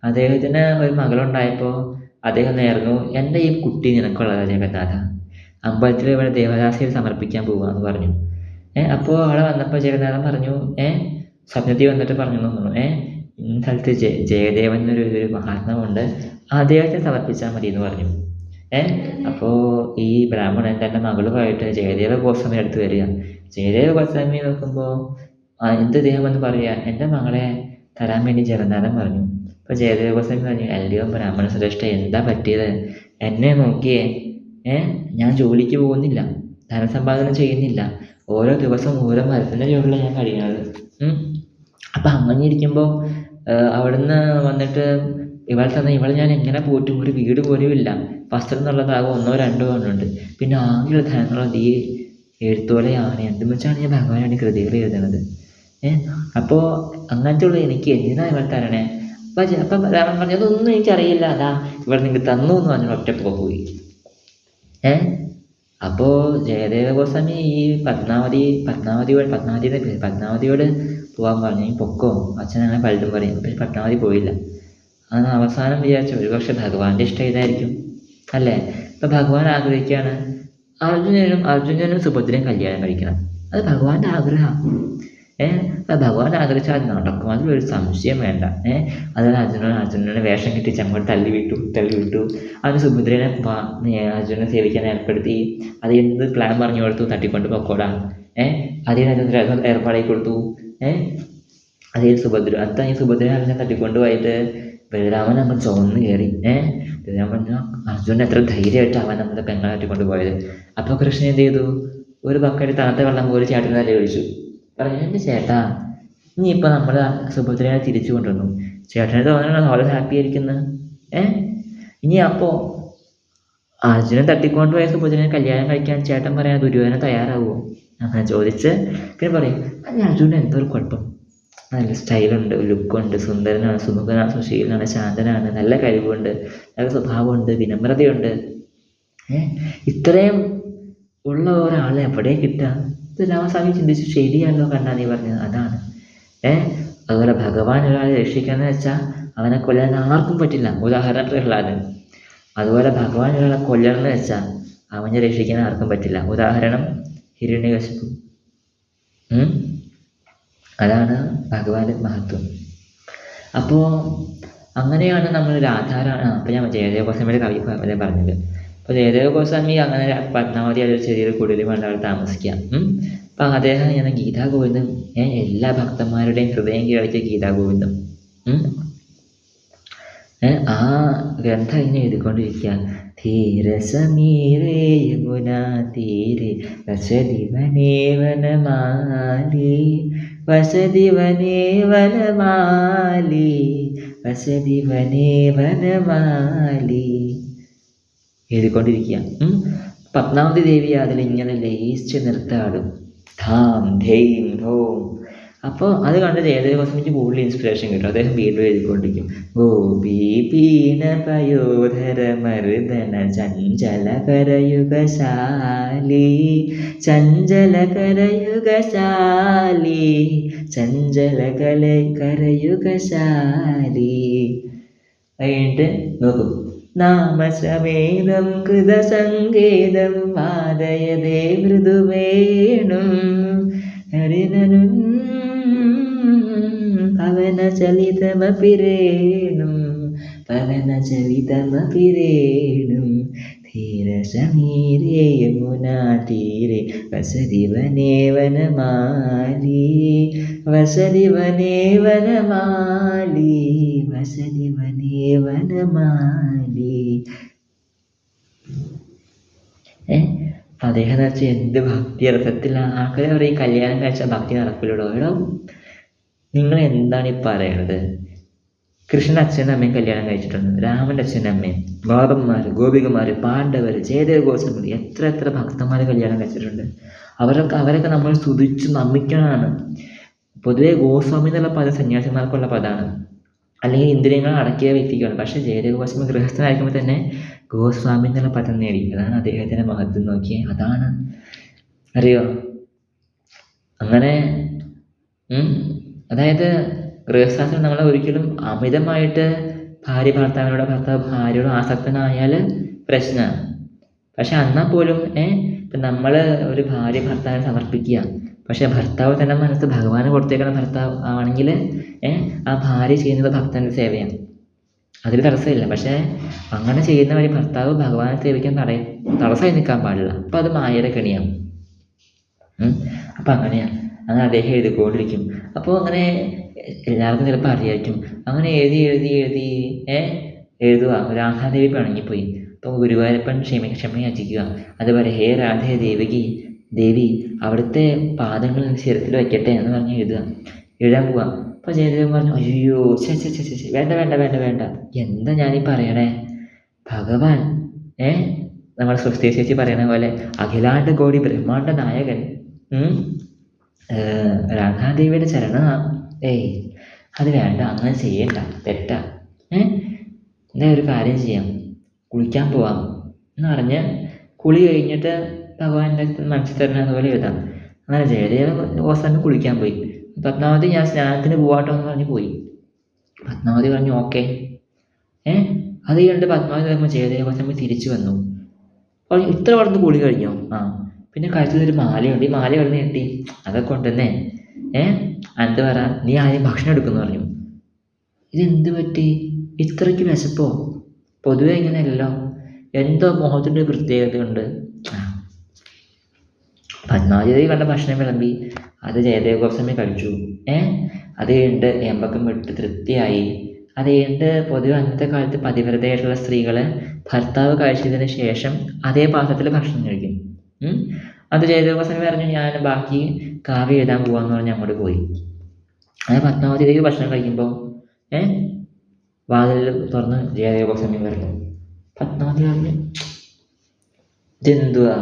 അദ്ദേഹത്തിന് ഒരു മകളുണ്ടായപ്പോൾ അദ്ദേഹം നേർന്നു, എൻ്റെ ഈ കുട്ടി നിനക്കുള്ളതാ ജഗന്നാഥ, അമ്പലത്തിൽ ഇവിടെ ദേവദാസിയിൽ സമർപ്പിക്കാൻ പോവുകയെന്ന് പറഞ്ഞു. അപ്പോൾ അവിടെ വന്നപ്പോൾ ജഗന്നാഥൻ പറഞ്ഞു, സ്വപ്നത്തിൽ വന്നിട്ട് പറഞ്ഞു തോന്നുന്നു, ഇന്ന സ്ഥലത്ത് ജയദേവൻ എന്നൊരു മഹാത്മാവുണ്ട്, അദ്ദേഹത്തെ സമർപ്പിച്ചാൽ മതി എന്ന് പറഞ്ഞു. അപ്പോൾ ഈ ബ്രാഹ്മണൻ തൻ്റെ മകളുമായിട്ട് ജയദേവ ഗോസ്വാമി അടുത്ത് വരിക. ജയദേവ ഗോസ്വാമി നോക്കുമ്പോൾ എന്ത് ദേഹം എന്ന് പറയുക, എൻ്റെ മകളെ തരാൻ വേണ്ടി ജഗന്നാഥൻ പറഞ്ഞു. അപ്പോൾ ജയദേവ ഗോസ്വാമി പറഞ്ഞു, അല്ലയോ ബ്രാഹ്മണ ശ്രേഷ്ഠ, എന്താ പറ്റിയത്? എന്നെ നോക്കിയേ, ഞാൻ ജോലിക്ക് പോകുന്നില്ല, ധനസമ്പാദനം ചെയ്യുന്നില്ല, ഓരോ ദിവസം ഓരോ മരത്തിൻ്റെ ചുവട്ടിലാണ് ഞാൻ കഴിയുന്നത്. അപ്പം അങ്ങനെ ഇരിക്കുമ്പോൾ അവിടുന്ന് വന്നിട്ട് ഇവളെ ഞാൻ എങ്ങനെ പോറ്റും? ഒരു വീട് പോലും ഇല്ല, വസ്ത്രം എന്നുള്ളതാകും 1 2 എണ്ണമുണ്ട്, പിന്നെ ആകെയുള്ള ധനങ്ങളുള്ളത് ഈ എഴുത്തോലയാണ്. എന്തെന്ന് വെച്ചാണ് ഞാൻ ഭഗവാനാണ് കൃതികൾ എഴുതുന്നത്. അപ്പോൾ അങ്ങനത്തെ ഉള്ള എനിക്ക് എന്തിനാണ് ഇവൾ തരണേ? അപ്പം രാമൻ പറഞ്ഞു, അതൊന്നും എനിക്കറിയില്ല, അതാ ഇവൾ നിങ്ങൾക്ക് തന്നു എന്ന് പറഞ്ഞു ഒറ്റപ്പോ പോയി. അപ്പോൾ ജയദേവ ഗോസ്വാമി ഈ പത്മാവതിയോട് പോകാൻ പറഞ്ഞു. ഈ പൊക്കോ, അച്ഛൻ അങ്ങനെ പലതും പറയും. പക്ഷെ പത്മാവതി പോയില്ല. അന്ന് അവസാനം വിചാരിച്ചു ഒരുപക്ഷെ ഭഗവാന്റെ ഇഷ്ടം ഇതായിരിക്കും, അല്ലേ? ഇപ്പം ഭഗവാൻ ആഗ്രഹിക്കുകയാണ് അർജുനനും സുഭദ്രയും കല്യാണം കഴിക്കണം. അത് ഭഗവാന്റെ ആഗ്രഹമാണ്. ഭഗവാൻ ആഗ്രഹിച്ചാൽ അത് നടക്കും, അതിലൊരു സംശയം വേണ്ട. അതായത് അർജുനനെ വേഷം കിട്ടിച്ച് അങ്ങോട്ട് തള്ളി വിട്ടു. അവന് സുഭദ്രനെ അർജുനനെ സേവിക്കാൻ ഏർപ്പെടുത്തി. അത് എന്ത് പ്ലാൻ പറഞ്ഞു കൊടുത്തു, തട്ടിക്കൊണ്ട് പൊക്കോടാ. അതിന് അർജുനൻ ഏർപ്പാടായി കൊടുത്തു. അതേ സുഭദ്ര അവനെ തട്ടിക്കൊണ്ട് പോയിട്ട് ബലരാമൻ നമ്മൾ ചുവന്ന് കയറി. ബലരാമൻ അർജുനൻ എത്ര ധൈര്യമായിട്ട് അവൻ നമ്മുടെ പെങ്ങളെ തട്ടിക്കൊണ്ട് പോയത്. അപ്പോൾ കൃഷ്ണൻ എന്ത് ചെയ്തു, ഒരു ബക്കറ്റ് തണുത്ത വെള്ളം പോലെ ചേട്ടന് തലയിൽ ഒഴിച്ചു. പറഞ്ഞു, എൻ്റെ ചേട്ടാ, ഇനിയിപ്പോൾ നമ്മൾ സുഭദ്രനെ തിരിച്ചു കൊണ്ടുവന്നു. ചേട്ടനെ തോന്നണം വളരെ ഹാപ്പി ആയിരിക്കുന്നത്. ഇനി അപ്പോൾ അർജുനൻ തട്ടിക്കൊണ്ട് പോയ സുഭദ്രനെ കല്യാണം കഴിക്കാൻ ചേട്ടൻ പറയാൻ ദുര്യോധനൻ തയ്യാറാവുമോ അങ്ങനെ ചോദിച്ച് പിന്നെ പറയും, അത് അർജുനൻ എന്തോ ഒരു കുഴപ്പം, നല്ല സ്റ്റൈലുണ്ട്, ലുക്കുണ്ട്, സുന്ദരനാണ്, സുമുഖനാണ്, സുശീലനാണ്, ശാന്തനാണ്, നല്ല കഴിവുണ്ട്, നല്ല സ്വഭാവമുണ്ട്, വിനമ്രതയുണ്ട്. ഇത്രയും ഉള്ള ഒരാളെ എവിടെ കിട്ടുക? ഇത് രാമസ്വാമി ചിന്തിച്ചു, ശരിയാണല്ലോ കണ്ണാ നീ പറഞ്ഞത്, അതാണ്. അതുപോലെ ഭഗവാൻ ഒരാളെ രക്ഷിക്കാന്ന് വെച്ചാൽ അവനെ കൊല്ലാൻ ആർക്കും പറ്റില്ല. ഉദാഹരണം പ്രഹ്ലാദൻ. അതുപോലെ ഭഗവാൻ ഒരാളെ കൊല്ലണമെന്ന് വെച്ചാൽ അവനെ രക്ഷിക്കാൻ ആർക്കും പറ്റില്ല. ഉദാഹരണം ഹിരണ്യകശിപു. അതാണ് ഭഗവാന്റെ മഹത്വം. അപ്പോൾ അങ്ങനെയാണ് നമ്മൾ അപ്പോൾ ഞാൻ ജയദേവ ഗോസ്വാമിയുടെ കവി പറഞ്ഞത്. അപ്പോൾ ജയദേവ ഗോസ്വാമി അങ്ങനെ പത്മാവതി ഒരു ചെറിയൊരു കുടിലും വേണ്ട അവിടെ താമസിക്കുക. അപ്പം അദ്ദേഹം ഇങ്ങനെ ഗീതാഗോവിന്ദം എല്ലാ ഭക്തന്മാരുടെയും ഹൃദയം കീഴടക്കിയ ഗീതാഗോവിന്ദം ആ ഗ്രന്ഥം ഇങ്ങനെ എഴുതിക്കൊണ്ടിരിക്കുക. ധീരസമീരേ യമുനാ തീരെ വസതി വനേ വനമാലി വസതി വനേ വനമാലി വസതി വനേ വനമാലി എഴുതിക്കൊണ്ടിരിക്കുക. പത്മാവതി ദേവി അതിലിങ്ങനെ ലയിച്ച് നിർത്താടും, ധാം ധൈം ധോം. അപ്പോൾ അത് കണ്ട് ജയദേവ ഗോസ്വാമിക്ക് കൂടുതൽ ഇൻസ്പിറേഷൻ കിട്ടും. അദ്ദേഹം വീണ്ടും എഴുതിക്കൊണ്ടിരിക്കും. ഗോപീപീന പയോധര മർദന ചഞ്ചല കരയുഗശാലി ചഞ്ചല കരയുഗശാലി ചഞ്ചല കരയുഗശാലി. കഴിഞ്ഞിട്ട് നോക്കും, നാമസമേതം കൃതസങ്കേതം വാദയതേ മൃദുവേണും ഹരിനനും പവനചലിതമപി രേണും പവനചലിതമപി രേണും ധീരസമീരേ യമുനാ തീരെ വസതി വനേ വനമാലി വസതി വനേ വനമാലി വസതി വനേ വനമാലി. അദ്ദേഹം എന്ന് വെച്ചാൽ എന്ത് ഭക്തി രസത്തിലാണ്. ആൾക്കാർ പറയും കല്യാണം കഴിച്ചാൽ ഭക്തി നടക്കില്ലടോ. എടോ, നിങ്ങൾ എന്താണ് ഈ പറയണത്? കൃഷ്ണൻ്റെ അച്ഛനും അമ്മയും കല്യാണം കഴിച്ചിട്ടുണ്ട്, രാമൻ്റെ അച്ഛനും അമ്മയും, ഗോപന്മാർ, ഗോപികമാർ, പാണ്ഡവർ, ജയദേവ ഗോസ്വാമി, എത്ര ഭക്തന്മാർ കല്യാണം കഴിച്ചിട്ടുണ്ട്. അവരൊക്കെ നമ്മൾ സ്തുതിച്ച് നമിക്കണമാണ്. പൊതുവേ ഗോസ്വാമി എന്നുള്ള പദം സന്യാസിമാർക്കുള്ള പദമാണ്, അല്ലെങ്കിൽ ഇന്ദ്രിയങ്ങൾ അടക്കിയ വ്യക്തിക്കാണ്. പക്ഷേ ജയദേവ ഗോസ്വാമി ഗൃഹസ്ഥനായിരിക്കുമ്പോൾ തന്നെ ഗോസ്വാമി എന്നുള്ള പദം നേടി. അതാണ് അദ്ദേഹത്തിൻ്റെ മഹത്വം. നോക്കിയേ, അതാണ് അറിയോ. അങ്ങനെ അതായത് ഗൃഹസ്ഥാശ്രമം നമ്മളെ ഒരിക്കലും അമിതമായിട്ട് ഭർത്താവ് ഭാര്യയോട് ആസക്തനായാൽ പ്രശ്നമാണ്. പക്ഷെ എന്നാൽ പോലും ഇപ്പം നമ്മൾ ഒരു ഭാര്യ ഭർത്താവിനെ സമർപ്പിക്കുക, പക്ഷെ ഭർത്താവ് തന്നെ മനസ്സ് ഭഗവാന് കൊടുത്തേക്കുന്ന ഭർത്താവ് ആണെങ്കിൽ ആ ഭാര്യ ചെയ്യുന്നത് ഭക്തൻ്റെ സേവയാണ്, അതിൽ തടസ്സമില്ല. പക്ഷേ അങ്ങനെ ചെയ്യുന്ന വഴി ഭർത്താവ് ഭഗവാനെ സേവിക്കാൻ തടസ്സമായി നിൽക്കാൻ പാടില്ല. അപ്പം അത് മായയുടെ കെണിയാണ്. അപ്പം അങ്ങനെ അദ്ദേഹം എഴുതിക്കൊണ്ടിരിക്കും. അപ്പോൾ അങ്ങനെ എല്ലാവർക്കും ചിലപ്പോൾ അറിയായിരിക്കും. അങ്ങനെ എഴുതി എഴുതുക. രാധാദേവി പിണങ്ങിപ്പോയി. അപ്പോൾ ഗുരുവായൂരപ്പൻ ക്ഷമയാചിക്കുക. അതുപോലെ ഹേ രാധേ ദേവി അവിടുത്തെ പാദങ്ങൾ ശിരത്തിൽ വയ്ക്കട്ടെ എന്ന് പറഞ്ഞ് എഴുതാൻ പോവുക. അപ്പോൾ ജയദേവൻ പറഞ്ഞു, അയ്യോ വേണ്ട, എന്താ ഞാനീ പറയണേ? ഭഗവാൻ നമ്മുടെ സൃഷ്ടി ചേച്ചി പറയണ പോലെ അഖിലാണ്ട കോടി ബ്രഹ്മാണ്ട നായകൻ രാധാദേവിയുടെ അത് വേണ്ട, അങ്ങനെ ചെയ്യണ്ട, തെറ്റാ. എന്താ ഒരു കാര്യം ചെയ്യാം, കുളിക്കാൻ പോവാം എന്ന് പറഞ്ഞ് കുളി കഴിഞ്ഞിട്ട് ഭഗവാന്റെ മനസ്സിൽ തരണം അതുപോലെ എഴുതാം. അങ്ങനെ ജയദേവ ഗോസ്വാമി കുളിക്കാൻ പോയി. പത്മാവതി ഞാൻ സ്നാനത്തിന് പോവാട്ടോ എന്ന് പറഞ്ഞ് പോയി. പത്മാവതി പറഞ്ഞു ഓക്കെ. അത് കഴിഞ്ഞിട്ട് പത്മാവതി പറയുമ്പോൾ ജയദേവ ഗോസ്വാമി തിരിച്ചു വന്നു. പറഞ്ഞു ഇത്ര വളർന്ന് കുളി കഴിഞ്ഞോ? പിന്നെ കഴുത്തിലൊരു മാലയുണ്ട്, ഈ മാല എവിടെ നിന്ന് കിട്ടി? അതൊക്കെ ഉണ്ടെന്നേ. എന്നിട്ട് പറ നീ ആദ്യം ഭക്ഷണം എടുക്കുമെന്ന് പറഞ്ഞു. ഇതെന്ത് പറ്റി, ഇത്രയ്ക്ക് വിശപ്പോ? പൊതുവെ ഇങ്ങനെയല്ലല്ലോ, എന്തോ മുഖത്തിൻ്റെ പ്രത്യേകതയുണ്ട്. പത്മാവതി കണ്ട ഭക്ഷണം വിളമ്പി. അത് ജയദേവ് ഗോസ്വാമി കഴിച്ചു. അത് കഴിഞ്ഞിട്ട് ഏമ്പക്കം വിട്ട് തൃപ്തിയായി. അത് കഴിഞ്ഞിട്ട് പൊതുവെ അന്നത്തെ കാലത്ത് പതിവ്രതയായിട്ടുള്ള സ്ത്രീകൾ ഭർത്താവ് കഴിച്ചതിന് ശേഷം അതേ പാത്രത്തിൽ ഭക്ഷണം കഴിക്കും. അത് ജയദേവ് ഗോസ്വാമി പറഞ്ഞു, ഞാൻ ബാക്കി കാവ്യം എഴുതാൻ പോകാമെന്ന് പറഞ്ഞ് അങ്ങോട്ട് പോയി. അങ്ങനെ പത്മാവതിയിലേക്ക് ഭക്ഷണം കഴിക്കുമ്പോൾ വാതിൽ തുറന്ന് ജയദേവ് ഗോസ്വാമി പറഞ്ഞു. പത്മാവതി പറഞ്ഞു, ഇതെന്തുവാ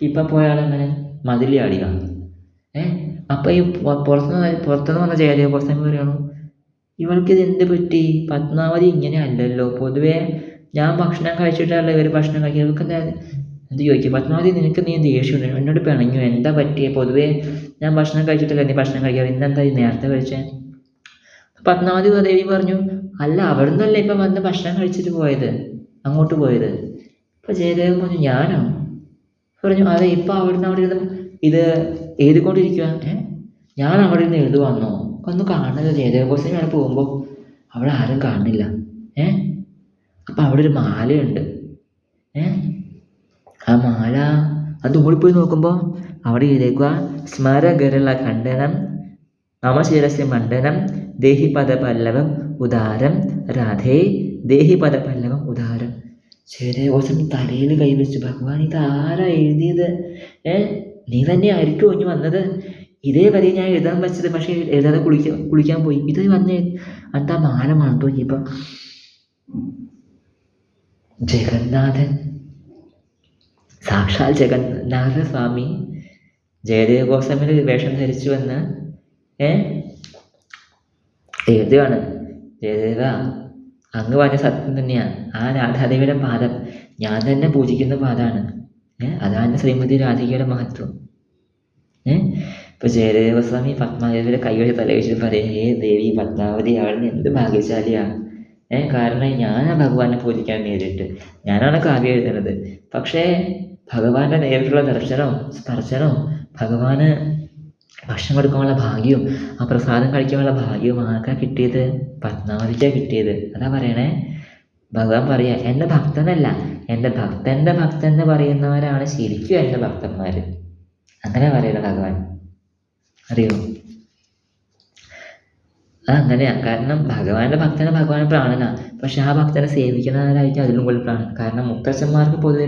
ഇപ്പം പോയാളെങ്ങനെ മതിൽ ചാടിയ? അപ്പം ഈ പുറത്തുനിന്ന് വന്ന ജയദേവ് ഗോസ്വാമി പറയണു, ഇവൾക്കിത് എന്ത് പറ്റി? പത്മാവതി ഇങ്ങനെ അല്ലല്ലോ, പൊതുവേ ഞാൻ ഭക്ഷണം കഴിച്ചിട്ടല്ല ഇവർ ഭക്ഷണം കഴിക്കുക. ഇവർക്ക് എന്താ എന്ത് ചോദിക്കുക? പത്മാവതി നിനക്ക് നീ ദേഷ്യമുണ്ട്, എന്നോട് പിണങ്ങു, എന്താ പറ്റിയേ? പൊതുവേ ഞാൻ ഭക്ഷണം കഴിച്ചിട്ടില്ല നീ ഭക്ഷണം കഴിക്കാറ്, ഇന്നെന്താ നേരത്തെ കഴിച്ചേ? പത്മാവതി ദേവി പറഞ്ഞു, അല്ല അവിടെ നിന്നല്ലേ ഇപ്പം വന്ന് ഭക്ഷണം കഴിച്ചിട്ട് പോയത്, അങ്ങോട്ട് പോയത്. അപ്പം ജയദേവൻ പറഞ്ഞു, ഞാനോ? പറഞ്ഞു, അതെ ഇപ്പം അവിടെ ഇരുന്ന് ഇത് എഴുതിക്കൊണ്ടിരിക്കുക. ഞാൻ അവിടെ നിന്ന് എഴുതുവാന്നോ? ഒന്നും കാണുന്നില്ല. ജയദേവ ഗോസ്വാമി അവിടെ പോകുമ്പോൾ അവിടെ ആരും കാണുന്നില്ല. അപ്പം അവിടെ ഒരു മാലയുണ്ട്. ആ മാല അത് ഓടിപ്പോയി നോക്കുമ്പോൾ അവിടെ എഴുതിയേക്കുക, സ്മരഗരള ഖണ്ഡനം മമ ശിരസ്യ മണ്ഡനം ദേഹി പദപല്ലവം ഉദാരം രാധേ ദേഹി പദപല്ലവം ഉദാരം. ജയദേവ ഗോസ്വാമി തലയിൽ കൈവച്ചു, ഭഗവാൻ ഇത് ആരാ എഴുതിയത്? നീ തന്നെ ആയിരിക്കും ഇനി വന്നത്? ഇതേ വരെ ഞാൻ എഴുതാൻ വെച്ചത്, പക്ഷേ എഴുതാതെ കുളിക്കാൻ പോയി. ഇത് വന്നേ എന്നിട്ട് ആ മാല മണ്ടു ഇപ്പം ജഗന്നാഥൻ, സാക്ഷാൽ ജഗന്നാഥ സ്വാമി ജയദേവ ഗോസ്വാമിയുടെ വേഷം ധരിച്ചു വന്ന് എഴുതുകയാണ്. ജയദേവ അങ്ങ് പറഞ്ഞ സത്യം തന്നെയാണ്, ആ രാധാദേവിയുടെ പാദം ഞാൻ തന്നെ പൂജിക്കുന്ന പാദമാണ്. അതാണ് ശ്രീമതി രാധികയുടെ മഹത്വം. ഇപ്പൊ ജയദേവസ്വാമി പത്മാവതിയുടെ കൈവച്ച് തലവെച്ചിട്ട് പറയും, ദേവി പത്മാവതി അവളിന് എന്ത് ഭാഗ്യശാലിയാണ്. കാരണം ഞാൻ ഭഗവാനെ പൂജിക്കാൻ നേരിട്ട് ഞാനാണ് കാവ്യം എഴുതുന്നത്. പക്ഷേ ഭഗവാന്റെ നേരിട്ടുള്ള ദർശനവും സ്പർശനവും ഭഗവാന് ഭക്ഷണം കൊടുക്കാനുള്ള ഭാഗ്യവും ആ പ്രസാദം കഴിക്കാനുള്ള ഭാഗ്യവും ആർക്കാ കിട്ടിയത്? പത്മാവതിക്കാണ് കിട്ടിയത്. അതാ പറയണേ. ഭഗവാൻ പറയാ, എൻ്റെ ഭക്തനല്ല, എൻ്റെ ഭക്തൻ്റെ ഭക്തൻ എന്ന് പറയുന്നവരാണ് ശരിക്കും എൻ്റെ ഭക്തന്മാർ. അങ്ങനെ പറയണ ഭഗവാൻ, അറിയോ? അതങ്ങനെയാണ്. കാരണം ഭഗവാന്റെ ഭക്തനെ ഭഗവാൻ പ്രാണനാ, പക്ഷെ ആ ഭക്തനെ സേവിക്കുന്നവരായിരിക്കും അതിലും കൂടുതൽ പ്രാണൻ. കാരണം മുത്തച്ഛന്മാർക്ക് പൊതുവെ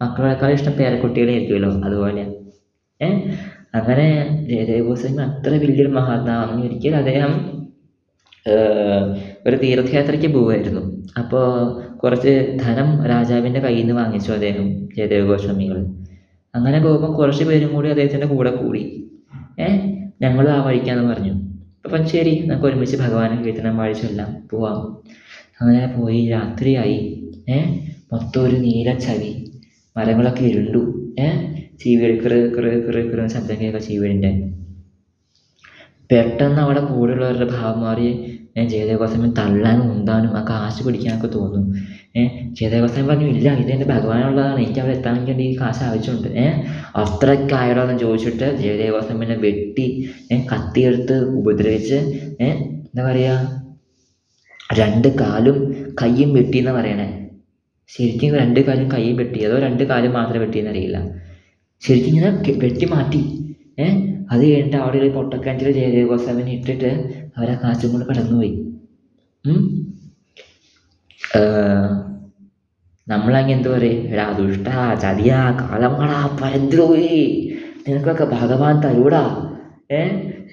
മക്കളെക്കാളും ഇഷ്ടം പേരക്കുട്ടികളെ ആയിരിക്കുമല്ലോ, അതുപോലെയാണ്. അങ്ങനെ ജയദേവ ഗോസ്വാമി അത്ര വലിയൊരു മഹാത്മാവാണെന്ന്. ഒരിക്കലും അദ്ദേഹം ഒരു തീർത്ഥയാത്രയ്ക്ക് പോവുമായിരുന്നു. അപ്പോൾ കുറച്ച് ധനം രാജാവിൻ്റെ കയ്യിൽ നിന്ന് വാങ്ങിച്ചു അദ്ദേഹം, ജയദേവ ഗോസ്വാമികൾ. അങ്ങനെ പോകുമ്പോൾ കുറച്ച് പേരും കൂടി അദ്ദേഹത്തിൻ്റെ കൂടെ കൂടി. ഞങ്ങളും ആ വഴിക്കാന്ന് പറഞ്ഞു. അപ്പം ശരി, നമുക്ക് ഒരുമിച്ച് ഭഗവാനെ കീർത്തനം വായിച്ചെല്ലാം പോവാം. അങ്ങനെ പോയി. രാത്രിയായി. മൊത്തം ഒരു നീല ചവി, മരങ്ങളൊക്കെ ഇരുണ്ടു. ചീവീട് കൃ ശബ്ദം കേൾക്കുക ചീവീടിൻ്റെ. പെട്ടെന്ന് അവിടെ കൂടെയുള്ളവരുടെ ഭാവം മാറി. ജയദേവ ഗോസ്വാമി തള്ളാനും ഉന്താനും ആ കാശ് പിടിക്കാനൊക്കെ തോന്നും. ജയദേവ ഗോസ്വാമി പറഞ്ഞു, ഇല്ല ഇതെൻ്റെ ഭഗവാനുള്ളതാണ്, എനിക്ക് അവിടെ എത്താൻ വേണ്ടി ഈ കാശ് ആവശ്യമുണ്ട്. അത്രയ്ക്കായടോ എന്ന് ചോദിച്ചിട്ട് ജയദേവ ഗോസ്വാമിനെ വെട്ടി കത്തിയെടുത്ത് ഉപദ്രവിച്ച് എന്താ പറയുക, 2 കാലും കയ്യും വെട്ടിയെന്ന് പറയണേ. ശരിക്കും 2 കാലും കയ്യും വെട്ടി, അതോ 2 കാലും മാത്രമേ വെട്ടിയെന്നറിയില്ല. ശരിക്കും ഇങ്ങനെ വെട്ടി മാറ്റി. അത് കഴിഞ്ഞിട്ട് അവിടെ ഒരു പൊട്ടക്കിണറ്റിൽ ജയദേവ ഗോസ്വാമിനെ ഇട്ടിട്ട് അവരെ കാശും കൊണ്ട് കടന്നുപോയി. നമ്മളങ്ങനെ എന്തു പറയും, എടാ ദുഷ്ട ചതിയാ കാലമാടാ പരദ്രോഹി, നിനക്കൊക്കെ ഭഗവാൻ തരൂടാ.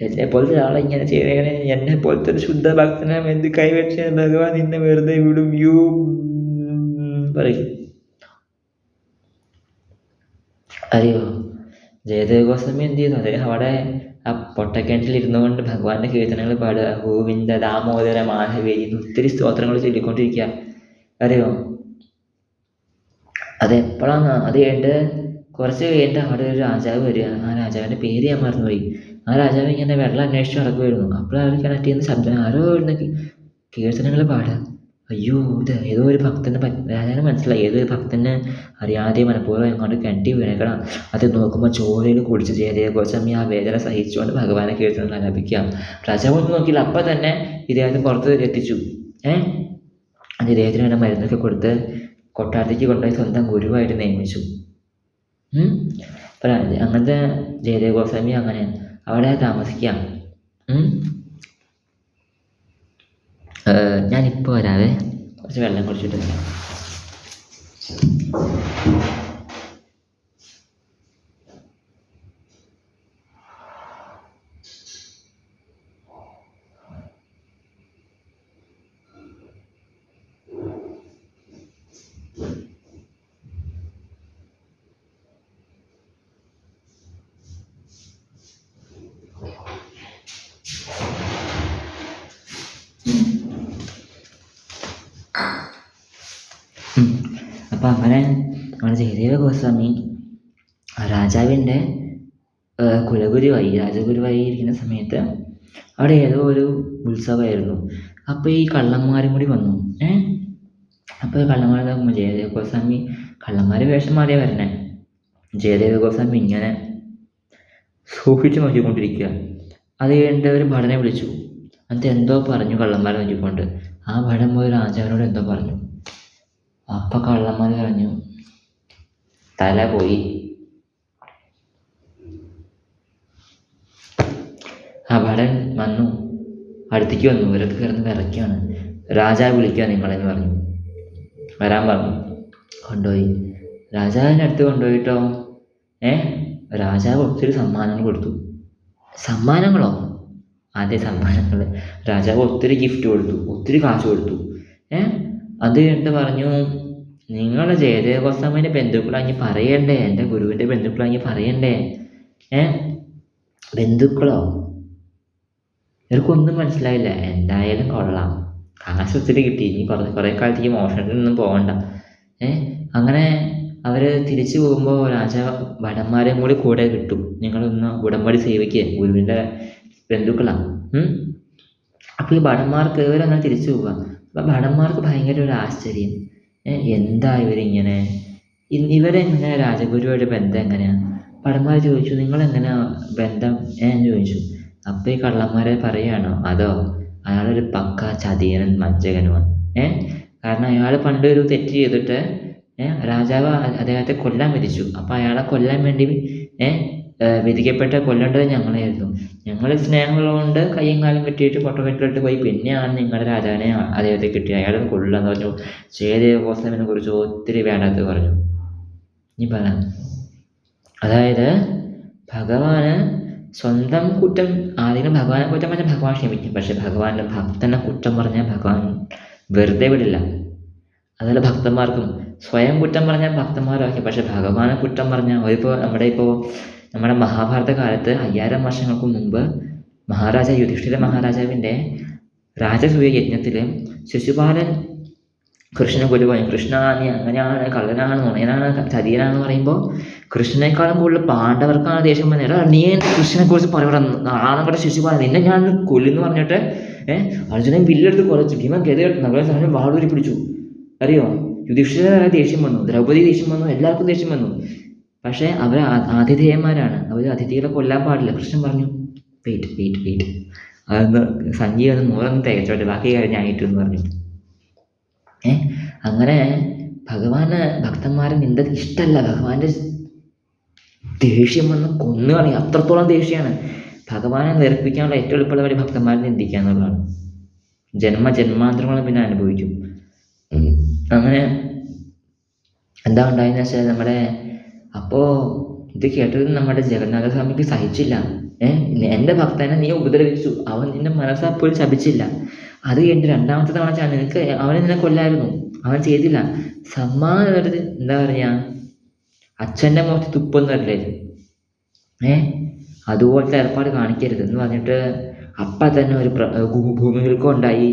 എന്നെ പോലത്തെ ഒരാളെ ഇങ്ങനെ ചെയ്യണേ, എന്നെ പോലത്തെ ഒരു ശുദ്ധ ഭക്തനെ എന്ത് കൈവച്ച ഭഗവാൻ നിന്നെ വെറുതെ വിടും യൂ പറയും. അറിയോ ജയദേവ ഗോസ്വാമി എന്ത് ചെയ്തു? അദ്ദേഹം അവിടെ ആ പൊട്ടക്കിണറ്റിൽ ഇരുന്നു കൊണ്ട് ഭഗവാന്റെ കീർത്തനങ്ങൾ പാടുക. ഗോവിന്ദ ദാമോദര മാധവേരി ഒത്തിരി സ്തോത്രങ്ങൾ ചൊല്ലിക്കൊണ്ടിരിക്കുക. അറിയോ അതെപ്പോഴാണ്? അത് കഴിഞ്ഞിട്ട് കുറച്ച് കഴിഞ്ഞിട്ട് അവിടെ ഒരു രാജാവ് വരിക. ആ രാജാവിൻ്റെ പേര് ഞാൻ മറന്നുപോയി. ആ രാജാവ് ഇങ്ങനെ വെള്ളം അന്വേഷിച്ച് നടക്കുമായിരുന്നു. അപ്പോഴാണ് കിണറ്റിൽ നിന്ന് ശബ്ദം, ആരോ ഇവിടുന്ന് കീർത്തനങ്ങൾ പാടുക. അയ്യോ ഇത് ഏതോ ഒരു ഭക്തന് രാജാവിന് മനസ്സിലായി ഏതോ ഒരു ഭക്തന് അറിയാതെ മനഃപൂർവ്വം എങ്ങോട്ട് കിണറ്റി വീണേക്കണം. അത് നോക്കുമ്പോൾ ചോരയിൽ കുടിച്ച് ജയദേവ ഗോസ്വാമി ആ വേദന സഹിച്ചുകൊണ്ട് ഭഗവാനെ കീർത്തനം ആലപിക്കാം. രാജാവ് ഒന്നും നോക്കിയില്ല, അപ്പം തന്നെ ഇദ്ദേഹത്തെ പുറത്ത് എത്തിച്ചു. അത് ഇദ്ദേഹത്തിന് വേണ്ട മരുന്നൊക്കെ കൊടുത്ത് കൊട്ടാരത്തേക്ക് കൊണ്ടുപോയി സ്വന്തം ഗുരുവായിട്ട് നിയമിച്ചു. അപ്പം അങ്ങനത്തെ ജയദേവ ഗോസ്വാമി അങ്ങനെ അവിടെ താമസിക്കാം. ഞാനിപ്പോൾ വരാവേ, കുറച്ച് വെള്ളം കുടിച്ചിട്ട് വരാം. അപ്പം അങ്ങനെ നമ്മുടെ ജയദേവ ഗോസ്വാമി രാജാവിൻ്റെ കുലഗുരുവായി രാജഗുരുവായി ഇരിക്കുന്ന സമയത്ത് അവിടെ ഏതോ ഒരു ഉത്സവമായിരുന്നു. അപ്പോൾ ഈ കള്ളന്മാരും കൂടി വന്നു. അപ്പോൾ കള്ളന്മാർ നോക്കുമ്പോൾ ജയദേവ ഗോസ്വാമി കള്ളന്മാർ വേഷം മാറിയാ വരണേ. ജയദേവ ഗോസ്വാമി ഇങ്ങനെ സൂക്ഷിച്ച് നോക്കിക്കൊണ്ടിരിക്കുക. അത് കഴിഞ്ഞിട്ട് ഒരു ഭടനെ വിളിച്ചു. എന്നിട്ട് എന്തോ പറഞ്ഞു കള്ളന്മാരെ നോക്കിക്കൊണ്ട്. ആ ഭടൻ പോയി രാജാവിനോട് എന്തോ പറഞ്ഞു. അപ്പം കള്ളന്മാർ പറഞ്ഞു തല പോയി. ആ ഭടൻ വന്നു, അടുത്തേക്ക് വന്നു. ഇവരൊക്കെ കിടന്ന് വിറയ്ക്കാണ്. രാജാവ് വിളിക്കുക നിങ്ങളെന്ന് പറഞ്ഞു. വരാൻ പറഞ്ഞു. കൊണ്ടുപോയി രാജാവിൻ്റെ അടുത്ത് കൊണ്ടുപോയിട്ടോ രാജാവ് ഒത്തിരി സമ്മാനങ്ങൾ കൊടുത്തു. സമ്മാനങ്ങളോ? അതെ, സമ്മാനങ്ങൾ. രാജാവ് ഒത്തിരി ഗിഫ്റ്റ് കൊടുത്തു, ഒത്തിരി കാശ് കൊടുത്തു. അത് കഴിഞ്ഞിട്ട് പറഞ്ഞു, നിങ്ങൾ ജയദേവ ഗോസ്വാമിൻ്റെ ബന്ധുക്കളാണെങ്കിൽ പറയണ്ടേ, എൻ്റെ ഗുരുവിൻ്റെ ബന്ധുക്കളാണെങ്കിൽ പറയണ്ടേ. ബന്ധുക്കളോ? ഇവർക്കൊന്നും മനസ്സിലായില്ല. എന്തായാലും കൊള്ളാം, കാശ് ഒത്തിരി കിട്ടി, ഇനി കുറേ കാലത്തേക്ക് മോഷണത്തിനൊന്നും പോകണ്ട. അങ്ങനെ അവർ തിരിച്ചു പോകുമ്പോൾ രാജാവ് ഭടന്മാരെയും കൂടെ കിട്ടും. നിങ്ങളൊന്ന് ഉടമ്പടി സേവിക്കുക, ഗുരുവിൻ്റെ ബന്ധുക്കളാണ്. അപ്പോൾ ഈ ഭടന്മാർക്ക് ഇവരങ്ങനെ തിരിച്ചു പോവുക. അപ്പം ഭടന്മാർക്ക് ഭയങ്കര ഒരു ആശ്ചര്യം. എന്താ ഇവരിങ്ങനെ, ഇവരെങ്ങനെ രാജഗുരുവായിട്ട് ബന്ധം എങ്ങനെയാണ്? ഭടന്മാർ ചോദിച്ചു, നിങ്ങളെങ്ങനെയാ ബന്ധം എന്ന് ചോദിച്ചു. അപ്പോൾ ഈ കള്ളന്മാരെ പറയുകയാണോ, അതോ അയാളൊരു പക്ക ചതിയനും വഞ്ചകനുമാണ്. കാരണം അയാൾ പണ്ട് ഒരു തെറ്റ് ചെയ്തിട്ട് രാജാവ് അദ്ദേഹത്തെ കൊല്ലാൻ വിധിച്ചു. അപ്പോൾ അയാളെ കൊല്ലാൻ വേണ്ടി വിധിക്കപ്പെട്ട കൊല്ലേണ്ടത് ഞങ്ങളായിരുന്നു. ഞങ്ങൾ സ്നേഹമുള്ളതുകൊണ്ട് കയ്യും കാലും കെട്ടിയിട്ട് പൊട്ടക്കെട്ടിലിട്ട് പോയി. പിന്നെയാണ് നിങ്ങളുടെ രാജാവിനെ അദ്ദേഹത്തെ കിട്ടിയത്. അയാളെ കൊല്ലാന്ന് പറഞ്ഞു. ജയദേവ ഗോസ്വാമിനെ കുറിച്ച് ഒത്തിരി വേണ്ടാത്തത് പറഞ്ഞു. ഇനി പറയാം. അതായത് ഭഗവാന് സ്വന്തം കുറ്റം, ആദ്യം ഭഗവാനെ കുറ്റം പറഞ്ഞാൽ ഭഗവാൻ ക്ഷമിക്കും. പക്ഷെ ഭഗവാന്റെ ഭക്തനെ കുറ്റം പറഞ്ഞാൽ ഭഗവാൻ വെറുതെ വിടില്ല. അതുപോലെ ഭക്തന്മാർക്കും സ്വയം കുറ്റം പറഞ്ഞാൽ ഭക്തന്മാരൊക്കെ, പക്ഷെ ഭഗവാനെ കുറ്റം പറഞ്ഞാൽ നമ്മുടെ മഹാഭാരത കാലത്ത് 5000 വർഷങ്ങൾക്ക് മുമ്പ് യുധിഷ്ഠിര മഹാരാജാവിൻ്റെ രാജസൂയ യജ്ഞത്തിൽ ശിശുപാലൻ കൃഷ്ണനെ കൊല്ലുകയും, കൃഷ്ണ നീ അങ്ങനെയാണ്, കള്ളനാണ്, നുണയനാണ്, ചതിയനാണെന്ന് പറയുമ്പോൾ കൃഷ്ണനേക്കാളും കൂടുതൽ പാണ്ഡവർക്കാണ് ദേഷ്യം വന്നത്. നീ എൻ്റെ കൃഷ്ണനെ കുറിച്ച് പറയണം, നാളെ ശിശുപാലൻ നിന്നെ ഞാൻ കൊല്ലുന്നു പറഞ്ഞിട്ട് അർജുനൻ വില്ലെടുത്ത് കുറച്ചു. ഭീമൻ ഗതയെടുത്തു, നഗര സമയം വാളൂരി പിടിച്ചു. അറിയോ, യുധിഷ്ഠിരന് ദേഷ്യം വന്നു, ദ്രൗപദി ദേഷ്യം വന്നു, എല്ലാവർക്കും ദേഷ്യം വന്നു. പക്ഷേ അവർ ആതിഥേയന്മാരാണ്, അവർ അതിഥികളെ കൊല്ലാൻ പാടില്ല. കൃഷ്ണൻ പറഞ്ഞു വെയിറ്റ് അതൊന്ന് സംഗീതം 100 തികച്ചോട്ടെ, ബാക്കി കഴിഞ്ഞായിട്ടെന്ന് പറഞ്ഞു. അങ്ങനെ ഭഗവാന് ഭക്തന്മാരെ നിന്ദ ഇഷ്ടമല്ല. ഭഗവാന്റെ ദേഷ്യം വന്ന് കൊന്നു കളയും, അത്രത്തോളം ദേഷ്യമാണ്. ഭഗവാനെ വെറുപ്പിക്കാനുള്ള ഏറ്റവും എളുപ്പമുള്ള വഴി ഭക്തന്മാരെ നിന്ദിക്കുക എന്നുള്ളതാണ്. ജന്മാന്തരങ്ങളും പിന്നെ അനുഭവിക്കും. അങ്ങനെ എന്താ ഉണ്ടായെന്ന് വെച്ചാൽ അപ്പോൾ ഇത് കേട്ടത് നമ്മുടെ ജഗന്നാഥസ്വാമിക്ക് സഹിച്ചില്ല. എൻ്റെ ഭക്തനെ നീ ഉപദ്രവിച്ചു, അവൻ നിന്റെ മനസ്സപ്പോഴും ശപിച്ചില്ല. അത് കഴിഞ്ഞിട്ട് 2ാമത്തെ തവണ നിനക്ക് അവനെ നിന്നെ കൊല്ലായിരുന്നു, അവൻ ചെയ്തില്ല. സമ്മാനം എന്നിട്ട് എന്താ പറയുക, അച്ഛൻ്റെ മുഖത്ത് തുപ്പൊന്നും വരില്ലേ, അതുപോലത്തെ ഏർപ്പാട് കാണിക്കരുത് എന്ന് പറഞ്ഞിട്ട് അപ്പം തന്നെ ഒരു ഭൂമികൾക്കും ഉണ്ടായി.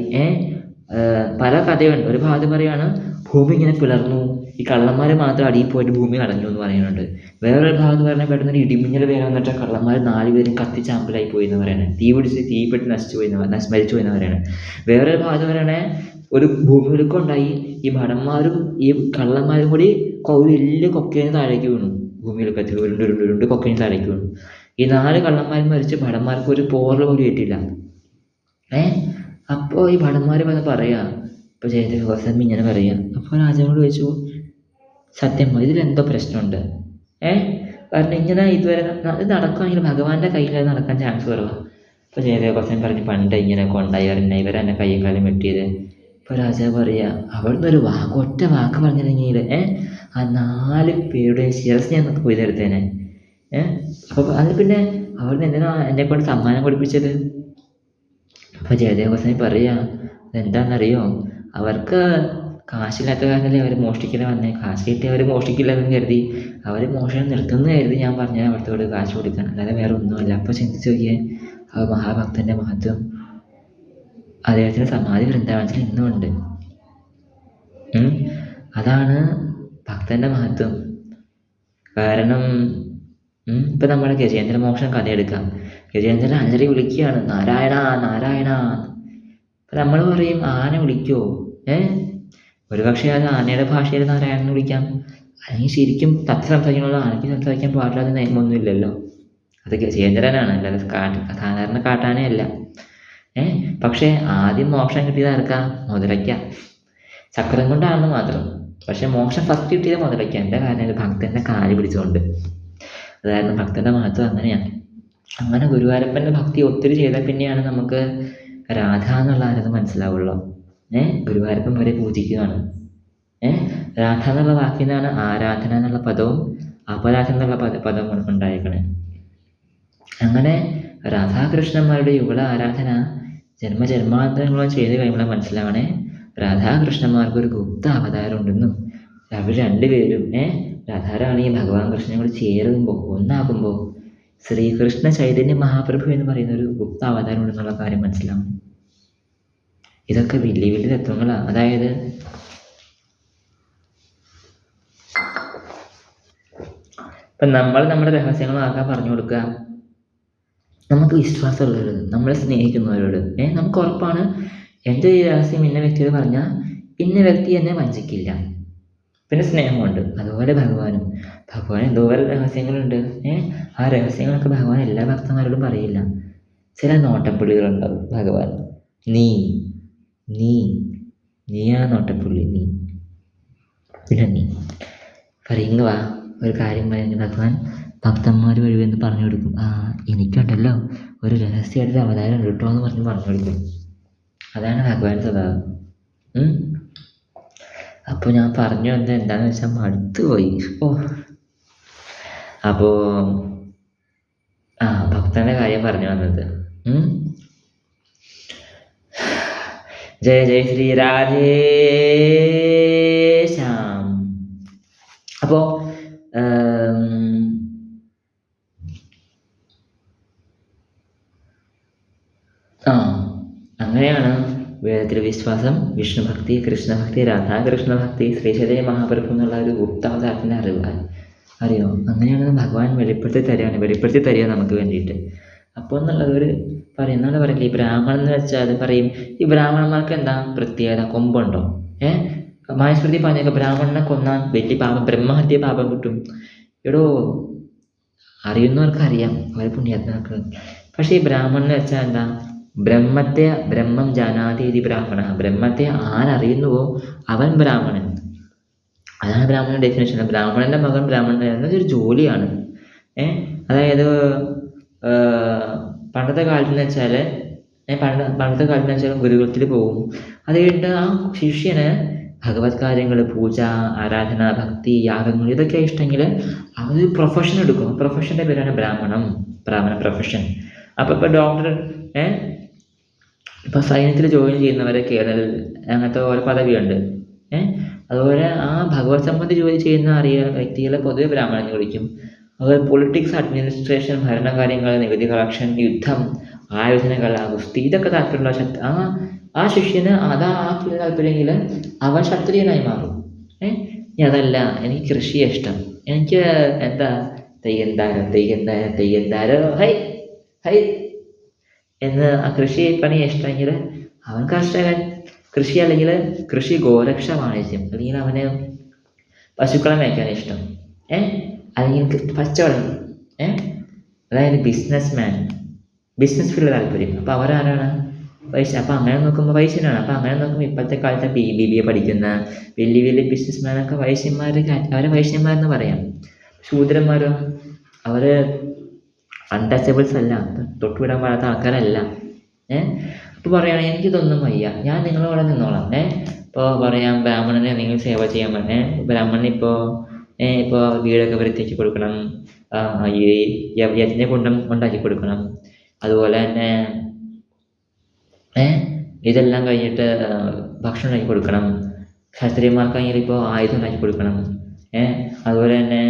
പല കഥയുണ്ട്. ഒരു ഭാഗത്ത് പറയുകയാണ് ഭൂമി ഇങ്ങനെ പിളർന്നു, ഈ കള്ളന്മാർ മാത്രം അടിയിൽ പോയിട്ട് ഭൂമി അടഞ്ഞു എന്ന് പറയുന്നുണ്ട്. വേറൊരു ഭാഗത്ത് പറഞ്ഞാൽ പെട്ടെന്ന് ഇടിമിന്നൽ വേറെ വന്നിട്ട് കള്ളന്മാർ 4 പേരും കത്തിച്ചാമ്പലായി പോയി എന്ന് പറയുന്നത്. തീ പിടിച്ച് തീപ്പെട്ട് മരിച്ചു പോയി എന്ന് പറയുന്നത്. വേറൊരു ഭാഗത്ത് പറയണേ ഒരു ഭൂമികുലുക്കം ഉണ്ടായി. ഈ ഭടന്മാരും ഈ കള്ളന്മാരും കൂടി വലിയ കൊക്കേന് താഴേക്ക് വീണു. ഭൂമികുലുക്കത്തിൽ ഉരുണ്ട് കൊക്കേന് താഴേക്ക് വീണു. ഈ 4 കള്ളന്മാരും മരിച്ച് ഭടന്മാർക്ക് ഒരു പോറൽ പോലും ഏറ്റില്ല. അപ്പോൾ ഈ ഭടന്മാർ വന്ന് പറയാ, ഇപ്പോൾ ജയദേവ ഗോസ്വാമി ഇങ്ങനെ പറയാ. അപ്പോൾ രാജാവിനോട് ചോദിച്ചു, സത്യം ഇതിലെന്തോ പ്രശ്നമുണ്ട്? കാരണം ഇങ്ങനെ ഇതുവരെ ഇത് നടക്കുകയാണെങ്കിൽ ഭഗവാന്റെ കയ്യിൽ നടക്കാൻ ചാൻസ് കുറവാണ്. അപ്പോൾ ജയദേവ ഗോസ്വാമി പറഞ്ഞു, പണ്ട് ഇങ്ങനെയൊക്കെ ഉണ്ടായി അറിഞ്ഞ ഇവരെന്നെ കയ്യും കാലം വെട്ടിയത്. ഇപ്പോൾ രാജാവ് പറയുക, അവിടുന്ന് ഒരു ഒറ്റ വാക്ക് പറഞ്ഞിരുന്നെങ്കിൽ ആ 4 പേരുടെ ശിരസ് ഞാൻ കൊയ്തെടുത്തേനെ. അപ്പോൾ അത് പിന്നെ അവിടുന്ന് എന്തിനാ എന്നെ കൊണ്ട് സമ്മാനം കൊടുപ്പിച്ചത്? അപ്പോൾ ജയദേവ ഗോസ്വാമി പറയുക, അതെന്താണെന്നറിയോ, അവർക്ക് കാശില്ലാത്ത കാരണമല്ലേ അവർ മോഷ്ടിക്കാൻ വന്നേ. കാശ് കിട്ടി അവർ മോഷ്ടിക്കില്ലെന്ന് കരുതി അവർ മോഷണം നിർത്തുന്ന കരുതി ഞാൻ പറഞ്ഞാൽ അവിടുത്തോട് കാശ് കൊടുക്കാൻ, അല്ലാതെ വേറെ ഒന്നുമല്ല. അപ്പോൾ ചിന്തിച്ച് നോക്കിയേ, ആ മഹാഭക്തൻ്റെ മഹത്വം. അദ്ദേഹത്തിൻ്റെ സമാധി വൃന്ദാവനത്തിൽ ഇന്നുമുണ്ട്. അതാണ് ഭക്തൻ്റെ മഹത്വം. കാരണം ഇപ്പം നമ്മുടെ ഗജേന്ദ്ര മോക്ഷം കഥയെടുക്കാം. ഗജേന്ദ്രൻ അലറി വിളിക്കുകയാണ്, നാരായണ നാരായണ. അപ്പം നമ്മൾ പറയും, ആന വിളിക്കുമോ? ഒരുപക്ഷെ അത് ആനയുടെ ഭാഷയിൽ നാരായണൻ വിളിക്കാം, അല്ലെങ്കിൽ ശരിക്കും തത്ത് സംസാരിക്കണമല്ലോ. ആനയ്ക്ക് സംസാരിക്കാൻ പാടില്ലാത്ത നിയമമൊന്നുമില്ലല്ലോ. അത് ഗജേന്ദ്രനാണ്, അല്ലാതെ സാധാരണ കാട്ടാനേ അല്ല. പക്ഷേ ആദ്യം മോക്ഷം കിട്ടിയത് ആർക്കാ? മുതലയ്ക്ക. ചക്രം കൊണ്ടാണെന്ന് മാത്രം. പക്ഷെ മോക്ഷം ഫസ്റ്റ് കിട്ടിയത് മുതലയ്ക്ക. എൻ്റെ കാരണം ഒരു ഭക്തൻ്റെ കാല് പിടിച്ചുകൊണ്ട്. അതായിരുന്നു ഭക്തൻ്റെ മഹത്വം. അങ്ങനെയാണ്. അങ്ങനെ ഗുരുവായൂരപ്പൻ്റെ ഭക്തി ഒത്തിരി ചെയ്താൽ പിന്നെയാണ് നമുക്ക് രാധ എന്നുള്ള ആരെന്ന് മനസ്സിലാവുള്ളൂ. ഗുരുവായൂരപ്പൻ വരെ പൂജിക്കുകയാണ്. രാധ എന്നുള്ള വാക്കിൽ നിന്നാണ് ആരാധന എന്നുള്ള പദവും അപരാധന എന്നുള്ള പദവും ഉണ്ടായിരിക്കണേ. അങ്ങനെ രാധാകൃഷ്ണന്മാരുടെ യുഗള ആരാധന ജന്മജന്മാന്തരങ്ങളോ ചെയ്ത് കഴിയുമ്പോൾ മനസ്സിലാവണേ, രാധാകൃഷ്ണന്മാർക്ക് ഒരു ഗുപ്ത അവതാരം ഉണ്ടെന്നും അവർ 2 പേരും രാധാറാണി ഭഗവാൻ കൃഷ്ണനെ കൂടി ചേരുമ്പോൾ ഒന്നാകുമ്പോൾ ശ്രീകൃഷ്ണ ചൈതന്യ മഹാപ്രഭു എന്ന് പറയുന്ന ഒരു ഗുപ്ത അവതാരം ഉണ്ടെന്നുള്ള കാര്യം മനസ്സിലാവും. ഇതൊക്കെ വലിയ വലിയ തത്വങ്ങളാണ്. അതായത് ഇപ്പം നമ്മൾ നമ്മുടെ രഹസ്യങ്ങൾ ആർക്കാ പറഞ്ഞു കൊടുക്കുക? നമുക്ക് വിശ്വാസമുള്ളവരോട്, നമ്മളെ സ്നേഹിക്കുന്നവരോട്. നമുക്ക് ഉറപ്പാണ് എൻ്റെ ഈ രഹസ്യം ഇന്ന വ്യക്തിയോട് പറഞ്ഞാൽ ഇന്ന വ്യക്തി എന്നെ വഞ്ചിക്കില്ല. പിന്നെ സ്നേഹമുണ്ട്. അതുപോലെ ഭഗവാൻ എന്തോരം രഹസ്യങ്ങളുണ്ട്. ആ രഹസ്യങ്ങളൊക്കെ ഭഗവാൻ എല്ലാ ഭക്തന്മാരോടും പറയില്ല. ചില നോട്ടപ്പുള്ളികളുണ്ടാവും. ഭഗവാൻ നീയാ നോട്ടപ്പുള്ളി, പിന്നെ നീ പറയുക വാ, ഒരു കാര്യം പറയുന്നത് ഭഗവാൻ ഭക്തന്മാർ വഴിവെന്ന് പറഞ്ഞു കൊടുക്കും. എനിക്കുണ്ടല്ലോ ഒരു രഹസ്യമായിട്ടൊരു അവതാരം കിട്ടുമോ എന്ന് പറഞ്ഞു കൊടുക്കും. അതാണ് ഭഗവാന്റെ സ്വഭാവം. അപ്പോൾ ഞാൻ പറഞ്ഞു വന്നത് എന്താണെന്ന് വെച്ചാൽ മടുത്തു പോയി. അപ്പോൾ ഭക്തൻ്റെ കാര്യം പറഞ്ഞു വന്നത്. ജയ ജയ ശ്രീ രാധേശ്യാം. അപ്പോൾ അങ്ങനെയാണ് വേദത്തിലെ വിശ്വാസം, വിഷ്ണുഭക്തി, കൃഷ്ണഭക്തി, രാധാകൃഷ്ണഭക്തി, ശ്രീചൈതന്യ മഹാപ്രഭു എന്നുള്ള ഒരു ഗുപ്താവതാരത്തിൻ്റെ അറിയോ? അങ്ങനെയാണ് ഭഗവാൻ വെളിപ്പെടുത്തി തരിക നമുക്ക് വേണ്ടിയിട്ട്. അപ്പോൾ എന്നുള്ളത് ഒരു പറയുന്നതാണ് പറയില്ല. ഈ ബ്രാഹ്മണൻ എന്ന് വെച്ചാൽ അത് പറയും, ഈ ബ്രാഹ്മണന്മാർക്ക് എന്താ പ്രത്യേകത? കൊമ്പുണ്ടോ? മനുസ്മൃതി പറഞ്ഞേക്ക ബ്രാഹ്മണനെ കൊന്നാൽ വലിയ പാപം, ബ്രഹ്മഹത്യ പാപം കിട്ടും. എടോ, അറിയുന്നവർക്ക് അറിയാം, അവർ പുണ്യാത്മാർക്ക്. പക്ഷേ ഈ ബ്രാഹ്മണൻ എന്ന് വെച്ചാൽ എന്താ? ബ്രഹ്മം ജാനാതി ഇതി ബ്രാഹ്മണ. ബ്രഹ്മത്തെ ആരറിയുന്നുവോ അവൻ ബ്രാഹ്മണൻ. അതാണ് ബ്രാഹ്മണൻ്റെ ഡെഫിനേഷൻ. ബ്രാഹ്മണൻ്റെ മകൻ ബ്രാഹ്മണൻ എന്നതൊരു ജോലിയാണ്. അതായത് പണ്ടത്തെ കാലത്തെന്ന് വെച്ചാൽ ഗുരുകുലത്തിൽ പോകും. അത് കഴിഞ്ഞിട്ട് ആ ശിഷ്യന് ഭഗവത് കാര്യങ്ങൾ, പൂജ, ആരാധന, ഭക്തി, യാഗങ്ങൾ ഇതൊക്കെ ഇഷ്ടമെങ്കിൽ അവര് പ്രൊഫഷൻ എടുക്കും. പ്രൊഫഷൻ്റെ പേരാണ് ബ്രാഹ്മണ പ്രൊഫഷൻ. അപ്പോൾ ഇപ്പോൾ ഡോക്ടർ, ഇപ്പോൾ സൈന്യത്തിൽ ജോയിൻ ചെയ്യുന്നവരെ കേണൽ അങ്ങനത്തെ ഓരോ പദവിയുണ്ട്. അതുപോലെ ആ ഭഗവത് സംബന്ധി ജോലി ചെയ്യുന്ന വ്യക്തികളെ പൊതുവെ ബ്രാഹ്മണൻ എന്ന് വിളിക്കും. അതുപോലെ പൊളിറ്റിക്സ്, അഡ്മിനിസ്ട്രേഷൻ, ഭരണകാര്യങ്ങൾ, നികുതി കളക്ഷൻ, യുദ്ധം, ആയോധനകൾ, ഗുസ്തി ഇതൊക്കെ താല്പര്യമുള്ള ആ ശിഷ്യന് ആ ഫീൽഡ് താല്പര്യമെങ്കിൽ അവൻ ക്ഷത്രിയനായി മാറും. അതല്ല, എനിക്ക് കൃഷിയെ ഇഷ്ടം, എനിക്ക് എന്താ തെയ്യന്താരോ ഹൈ എന്ന് ആ കൃഷി പണി ഇഷ്ടമെങ്കിൽ അവൻ കർഷകൻ. കൃഷി അല്ലെങ്കിൽ കൃഷി ഗോരക്ഷ വാണിജ്യം, അല്ലെങ്കിൽ അവന് പശുക്കളെ മേയ്ക്കാൻ ഇഷ്ടം, അല്ലെങ്കിൽ കച്ചവടം, അതായത് ബിസിനസ് ഫീൽഡ് താല്പര്യം. അപ്പോൾ അവരാരാണ്? അപ്പോൾ അങ്ങനെ നോക്കുമ്പോൾ വൈശ്യനാണ്. അപ്പോൾ അങ്ങനെ നോക്കുമ്പോൾ ഇപ്പോഴത്തെ കാലത്ത് BBA പഠിക്കുന്ന വലിയ വലിയ ബിസിനസ്മാനൊക്കെ അവരെ വൈശ്യന്മാരെന്ന് പറയാം. ശൂദ്രന്മാരോ അവർ അൺടച്ചബിൾസ് അല്ല, തൊട്ടുവിടാൻ പാടാത്ത ആൾക്കാരല്ല. അപ്പോൾ പറയുകയാണെങ്കിൽ എനിക്കിതൊന്നും വയ്യ, ഞാൻ നിങ്ങളോടെ നിന്നോളാം. ഇപ്പോൾ പറയാം ബ്രാഹ്മണനെ നിങ്ങൾ സേവ ചെയ്യാൻ പറഞ്ഞേ, ബ്രാഹ്മണൻ ഇപ്പോൾ വീടൊക്കെ വൃത്തിയാക്കി കൊടുക്കണം, യജ്ഞകുണ്ഡം ഉണ്ടാക്കി കൊടുക്കണം, അതുപോലെ തന്നെ ഇതെല്ലാം കഴിഞ്ഞിട്ട് ഭക്ഷണം ഉണ്ടാക്കി കൊടുക്കണം. ക്ഷത്രിയന്മാർക്കാണെങ്കിൽ ഇപ്പോൾ ആയുധം ഉണ്ടാക്കി കൊടുക്കണം. അതുപോലെ തന്നെ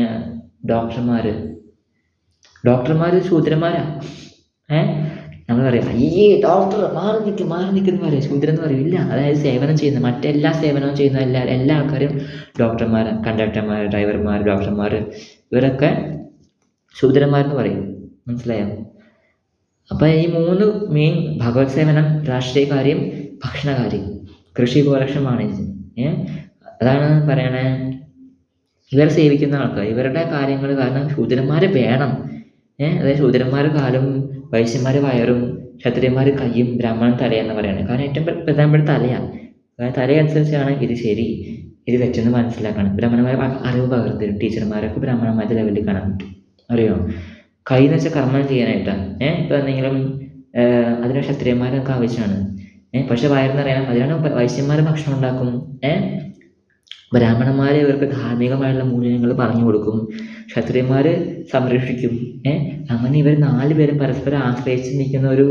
ഡോക്ടർമാർ ശൂദ്രന്മാരാ. നമ്മൾ പറയും അയ്യേ ഡോക്ടർ മാറി നിൽക്കുന്ന പറയും, ശൂദ്രൻ എന്ന് പറയും. ഇല്ല, അതായത് സേവനം ചെയ്യുന്ന മറ്റെല്ലാ സേവനവും ചെയ്യുന്ന എല്ലാ ആൾക്കാരും ഡോക്ടർമാർ, കണ്ടക്ടർമാർ, ഡ്രൈവർമാർ, ഡോക്ടർമാർ, ഇവരൊക്കെ ശൂദ്രന്മാരെന്ന് പറയും. മനസ്സിലായോ? അപ്പോൾ ഈ 3 മെയിൻ ഭഗവത് സേവനം, രാഷ്ട്രീയ കാര്യം, ഭക്ഷണകാര്യം, കൃഷി ഗോരക്ഷം വാണിജ്യം. അതാണ് പറയണേ, ഇവർ സേവിക്കുന്ന ആൾക്കാർ, ഇവരുടെ കാര്യങ്ങൾ. കാരണം ശൂദ്രന്മാർ വേണം. അതായത് ശൂദ്രന്മാർ കാലും, വൈശ്യന്മാർ വയറും, ക്ഷത്രിയന്മാർ കയ്യും, ബ്രാഹ്മണൻ തലയെന്ന് പറയുന്നത്. കാരണം ഏറ്റവും പ്രധാനപ്പെട്ട തലയാണ്. തലയനുസരിച്ചാണ് ഇത് ശരി ഇത് തെറ്റെന്ന് മനസ്സിലാക്കണം. ബ്രാഹ്മണന്മാരെ അറിവ് പകർത്തരും. ടീച്ചർമാരൊക്കെ ബ്രാഹ്മണന്മാരുടെ ലെവലിൽ കാണാൻ പറ്റും. അറിയോ? കൈ എന്ന് വെച്ചാൽ കർമ്മം ചെയ്യാനായിട്ടാണ്. ഇപ്പോൾ എന്തെങ്കിലും അതിന് ക്ഷത്രിയന്മാരൊക്കെ ആവശ്യമാണ്. പക്ഷെ വയറെന്ന് അറിയണം, അതിനാണ് വൈശ്യന്മാർ ഭക്ഷണം ഉണ്ടാക്കും. ബ്രാഹ്മണന്മാർ ഇവർക്ക് ധാർമ്മികമായുള്ള മൂല്യങ്ങൾ പറഞ്ഞു കൊടുക്കും, ക്ഷത്രിയന്മാർ സംരക്ഷിക്കും. അങ്ങനെ ഇവർ 4 പേരും പരസ്പരം ആശ്രയിച്ച് നിൽക്കുന്ന ഒരു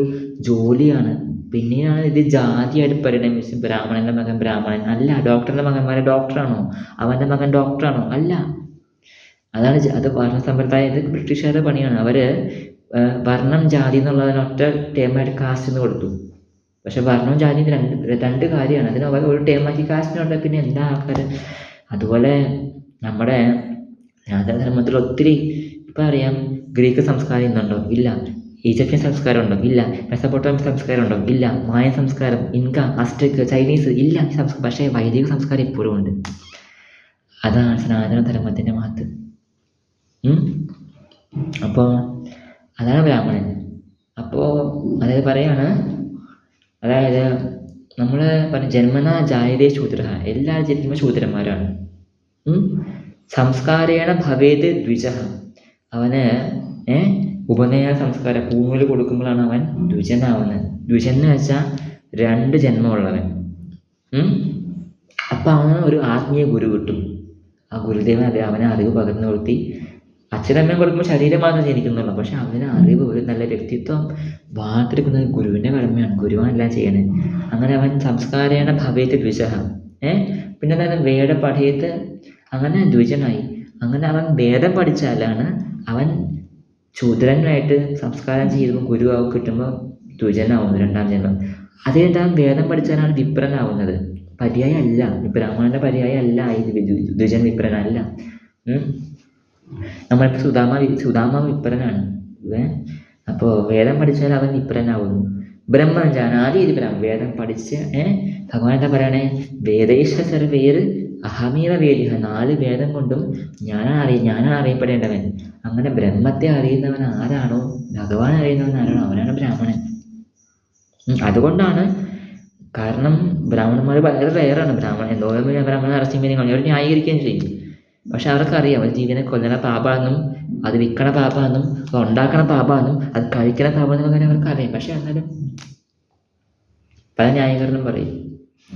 ജോലിയാണ്. പിന്നെയാണ് ഇത് ജാതിയായിട്ട് പരിണമിച്ച് ബ്രാഹ്മണൻ്റെ മകൻ ബ്രാഹ്മണൻ അല്ല, ഡോക്ടറിൻ്റെ മകന്മാരെ ഡോക്ടറാണോ, അവൻ്റെ മകൻ ഡോക്ടറാണോ? അല്ല. അതാണ് അത് വർണ്ണ സമ്പ്രദായം. ഇത് ബ്രിട്ടീഷുകാരുടെ പണിയാണ്. അവർ വർണ്ണം ജാതി എന്നുള്ളതിനൊറ്റ ടേമായിട്ട് കാസ്റ്റ് കൊടുത്തു. പക്ഷെ വർണ്ണവും ജാതിയും രണ്ട് കാര്യമാണ്. അതിന് ഒരു ടേമാക്കി കാസ്റ്റിനുണ്ട്. പിന്നെ എല്ലാ ആൾക്കാരും അതുപോലെ നമ്മുടെ ധർമ്മത്തിൽ ഒത്തിരി ഇപ്പം അറിയാം. ഗ്രീക്ക് സംസ്കാരം ഇന്നുണ്ടോ? ഇല്ല. ഈജിപ്ഷ്യൻ സംസ്കാരം ഉണ്ടോ? ഇല്ല. മെസപ്പൊട്ടോമിയൻ സംസ്കാരം ഉണ്ടോ? ഇല്ല. മായൻ സംസ്കാരം, ഇൻക, അസ്റ്റെക്, ചൈനീസ് ഇല്ല. പക്ഷേ വൈദിക സംസ്കാരം ഇപ്പോഴും ഉണ്ട്. അതാണ് സനാതന ധർമ്മത്തിൻ്റെ മഹത്വം. അപ്പോൾ അതാണ് ബ്രാഹ്മണൻ. അപ്പോൾ അതായത് പറയാണ്, അതായത് നമ്മൾ ജന്മനാ ജായതേ ശൂദ്ര, എല്ലാവരും ജനിക്കുമ്പോൾ ശൂദ്രന്മാരാണ്. സംസ്കാരേണ ഭവേത് ദ്വിജ, അവന് ഉപനയ സംസ്കാരം പൂണൂല് കൊടുക്കുമ്പോഴാണ് അവൻ ദ്വിജനാവുന്നത്. ദ്വിജൻ എന്ന് വെച്ചാൽ 2 ജന്മമുള്ളവൻ. അപ്പം അവന് ഒരു ആത്മീയ ഗുരു കിട്ടും. ആ ഗുരുദേവൻ അവനെ അറിവ് പകർന്നു കൊടുത്തി. അച്ഛനമ്മയും കൊടുക്കുമ്പോൾ ശരീരം മാത്രം ജനിക്കുന്നുള്ളൂ, പക്ഷെ അവന് അറിവ്, ഒരു നല്ല വ്യക്തിത്വം വാർത്തെടുക്കുന്നത് ഗുരുവിൻ്റെ കടമയാണ്. ഗുരുവാണ് എല്ലാം ചെയ്യണേ. അങ്ങനെ അവൻ സംസ്കാരേണ ഭവേത് ദ്വിജ. പിന്നെ തന്നെ വേദ പഠിയത്ത്, അങ്ങനെ ദ്വിജനായി. അങ്ങനെ അവൻ വേദം പഠിച്ചാലാണ് അവൻ ശൂദ്രനായിട്ട് സംസ്കാരം ചെയ്യുമ്പോൾ ഗുരുവാവും കിട്ടുമ്പോൾ ദ്വിജനാവുന്നു, 2ാം ജന്മം. അതേ താൻ വേദം പഠിച്ചാലാണ് വിപ്രനാവുന്നത്. പര്യായം അല്ല, ബ്രാഹ്മണൻ്റെ പര്യായം അല്ല ദ്വിജൻ, വിപ്രനല്ല. നമ്മളിപ്പോൾ സുധാമ വിപ്രനാണ്. അപ്പോൾ വേദം പഠിച്ചാൽ അവൻ വിപ്രനാവുന്നു. ബ്രഹ്മം ജാനാതി ഇത് വേദം പഠിച്ച് ഭഗവാൻ എന്താ പറയണേ? വേദൈഷ സർവേര് അഹമീവ വേദിഹ, 4 വേദം കൊണ്ടും ഞാനാണ് അറിയപ്പെടേണ്ടവൻ. അങ്ങനെ ബ്രഹ്മത്തെ അറിയുന്നവൻ ആരാണോ, ഭഗവാൻ അറിയുന്നവൻ ആരാണോ, അവനാണ് ബ്രാഹ്മണൻ. അതുകൊണ്ടാണ്, കാരണം ബ്രാഹ്മണന്മാർ വളരെ റെയറാണ്. എന്തോരം ബ്രാഹ്മണൻ അറസ്റ്റിമീനിങ് അവർ ന്യായീകരിക്കുകയും ചെയ്യും. പക്ഷെ അവർക്കറിയാം അത് ജീവനെ കൊല്ലണ പാപാണെന്നും, അത് വിൽക്കണ പാപാണെന്നും, അത് ഉണ്ടാക്കണ പാപാണെന്നും, അത് കഴിക്കണ പാപാണെന്നും അങ്ങനെ അവർക്കറിയാം. പക്ഷെ എന്നാലും പല ന്യായീകരണം പറയും.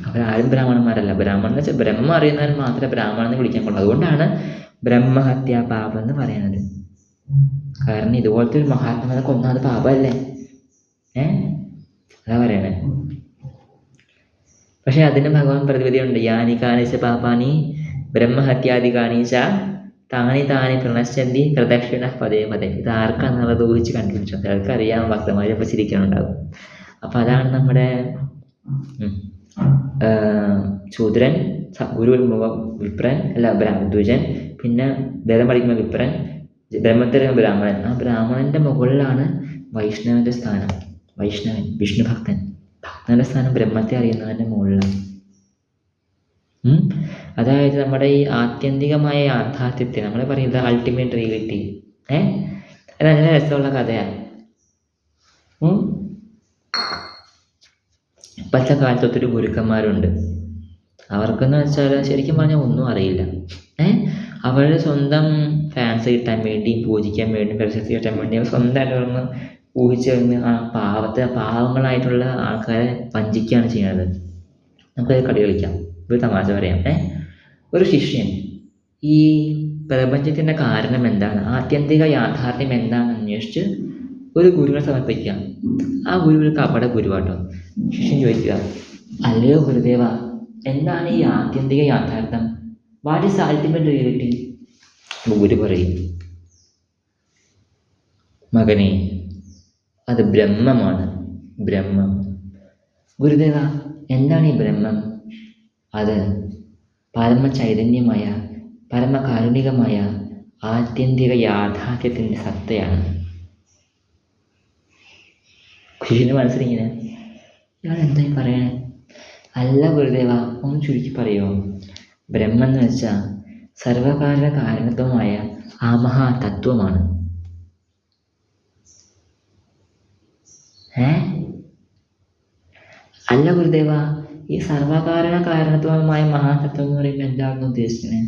അവരാരും ബ്രാഹ്മണന്മാരല്ല. ബ്രാഹ്മണൻ എന്ന് വെച്ചാൽ ബ്രഹ്മം അറിയുന്നവർ മാത്രമേ ബ്രാഹ്മണൻ എന്ന് വിളിക്കാൻ കൊള്ളൂ. അതുകൊണ്ടാണ് ബ്രഹ്മഹത്യാ പാപം എന്ന് പറയുന്നത്. കാരണം ഇതുപോലത്തെ ഒരു മഹാത്മാവിനെ കൊന്നത് പാപമല്ലേ? അതാ പറയണേ. പക്ഷെ അതിന് ഭഗവാൻ പ്രതിവിധിയുണ്ട്. യാനി കാണിച്ച പാപാനി ബ്രഹ്മഹത്യാദികാണീച്ച താനി പ്രണശ്ചന്തി പ്രദക്ഷിണ പതേ പതേ. ഇത് ആർക്കാന്നുള്ളത് ഊഹിച്ച് കണ്ടുപിടിച്ചു. ആൾക്കറിയാം, ഭക്തന്മാർ അപ്പോൾ ചിരിക്കാനുണ്ടാകും. അപ്പം അതാണ് നമ്മുടെ ശൂദ്രൻ, ഗുരു വിപ്രൻ അല്ല ദ്വിജൻ, പിന്നെ വേദം പഠിക്കുന്ന വിപ്രൻ, ബ്രഹ്മത്തിൽ ബ്രാഹ്മണൻ. ആ ബ്രാഹ്മണൻ്റെ മുകളിലാണ് വൈഷ്ണവൻ്റെ സ്ഥാനം. വൈഷ്ണവൻ, വിഷ്ണു ഭക്തൻ. ഭക്തന്റെ സ്ഥാനം ബ്രഹ്മത്തെ അറിയുന്നവൻ്റെ മുകളിലാണ്. അതായത് നമ്മുടെ ഈ ആത്യന്തികമായ യാഥാർത്ഥ്യത്തെ നമ്മൾ പറയുന്നത് അൾട്ടിമേറ്റ് റിയാലിറ്റി. അത് നല്ല രസമുള്ള കഥയാണ്. ഇപ്പോഴത്തെ കാലത്ത് ഒത്തിരി ഗുരുക്കന്മാരുണ്ട്. അവർക്കെന്ന് വെച്ചാൽ ശരിക്കും പറഞ്ഞാൽ ഒന്നും അറിയില്ല. അവർ സ്വന്തം ഫാൻസ് കിട്ടാൻ വേണ്ടിയും പൂജിക്കാൻ വേണ്ടിയും പ്രശസ്തി കിട്ടാൻ വേണ്ടി അവർ സ്വന്തമായിട്ട് ഒന്ന് ഊഹിച്ചറിഞ്ഞ് ആ പാവങ്ങളായിട്ടുള്ള ആൾക്കാരെ വഞ്ചിക്കുകയാണ് ചെയ്യുന്നത്. നമുക്കത് കളി കളിക്കാം, ഒരു തമാശ പറയാം. ഒരു ശിഷ്യൻ ഈ പ്രപഞ്ചത്തിൻ്റെ കാരണം എന്താണ്, ആത്യന്തിക യാഥാർത്ഥ്യം എന്താണെന്ന് അന്വേഷിച്ച് ഒരു ഗുരുവിനെ സമർപ്പിക്കുക. ആ ഗുരു ഒരു കപട ഗുരുവാട്ടോ. ശിഷ്യൻ ചോദിക്കുക, അല്ലയോ ഗുരുദേവ, എന്താണ് ഈ ആത്യന്തിക യാഥാർത്ഥ്യം? What is ultimate reality? ഗുരു പറയും, മകനെ, അത് ബ്രഹ്മമാണ്, ബ്രഹ്മം. ഗുരുദേവ, എന്താണ് ഈ ബ്രഹ്മം? അത് പരമചൈതന്യമായ പരമകാരുണികമായ ആത്യന്തിക യാഥാർത്ഥ്യത്തിൻ്റെ സത്തയാണ്. ശിഷ്യൻ്റെ മനസ്സിലിങ്ങനെ, ഇയാൾ എന്തായി പറയണേ? അല്ല ഗുരുദേവ, ഒന്ന് ചുരുക്കി പറയുമോ? ബ്രഹ്മം എന്ന് വെച്ചാൽ സർവകാരണ കാരണത്വമായ ആ മഹാതത്വമാണ്. അല്ല ഗുരുദേവ, ഈ സർവകാരണ കാരണത്വമായ മഹാതത്വം എന്ന് പറയുമ്പോൾ എന്താണെന്ന് ഉദ്ദേശിക്കുന്നത്?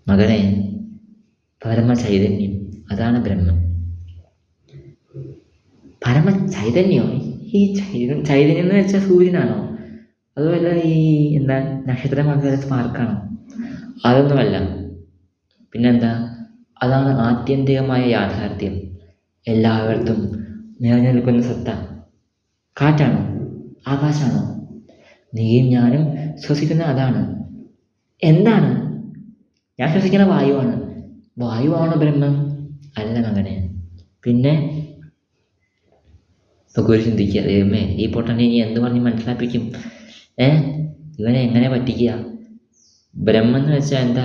മകനെ, പരമചൈതന്യം, അതാണ് ബ്രഹ്മം. പരമചൈതന്യോ? ഈ ചൈതന്യം എന്ന് വെച്ചാൽ സൂര്യനാണോ? അതുമല്ല ഈ എന്താ നക്ഷത്രമാകുന്ന സ്പാർക്കാണോ? അതൊന്നുമല്ല. പിന്നെന്താ? അതാണ് ആത്യന്തികമായ യാഥാർത്ഥ്യം, എല്ലായിടത്തും നിറഞ്ഞു നിൽക്കുന്ന സത്ത. കാറ്റാണോ? ആകാശമാണോ? നീയും ഞാനും ശ്വസിക്കുന്ന അതാണ്. എന്താണ്? ഞാൻ ശ്വസിക്കുന്ന വായുവാണ്. വായുവാണോ ബ്രഹ്മം? അല്ല മകനെ. പിന്നെ ഇപ്പോൾ ഗുരു ചിന്തിക്കുക, ദൈവമേ, ഈ പൊട്ടനെ ഇനി എന്ത് പറഞ്ഞ് മനസ്സിലാപ്പിക്കും? ഇവനെ എങ്ങനെ പറ്റിക്കുക? ബ്രഹ്മം എന്ന് വെച്ചാൽ എന്താ?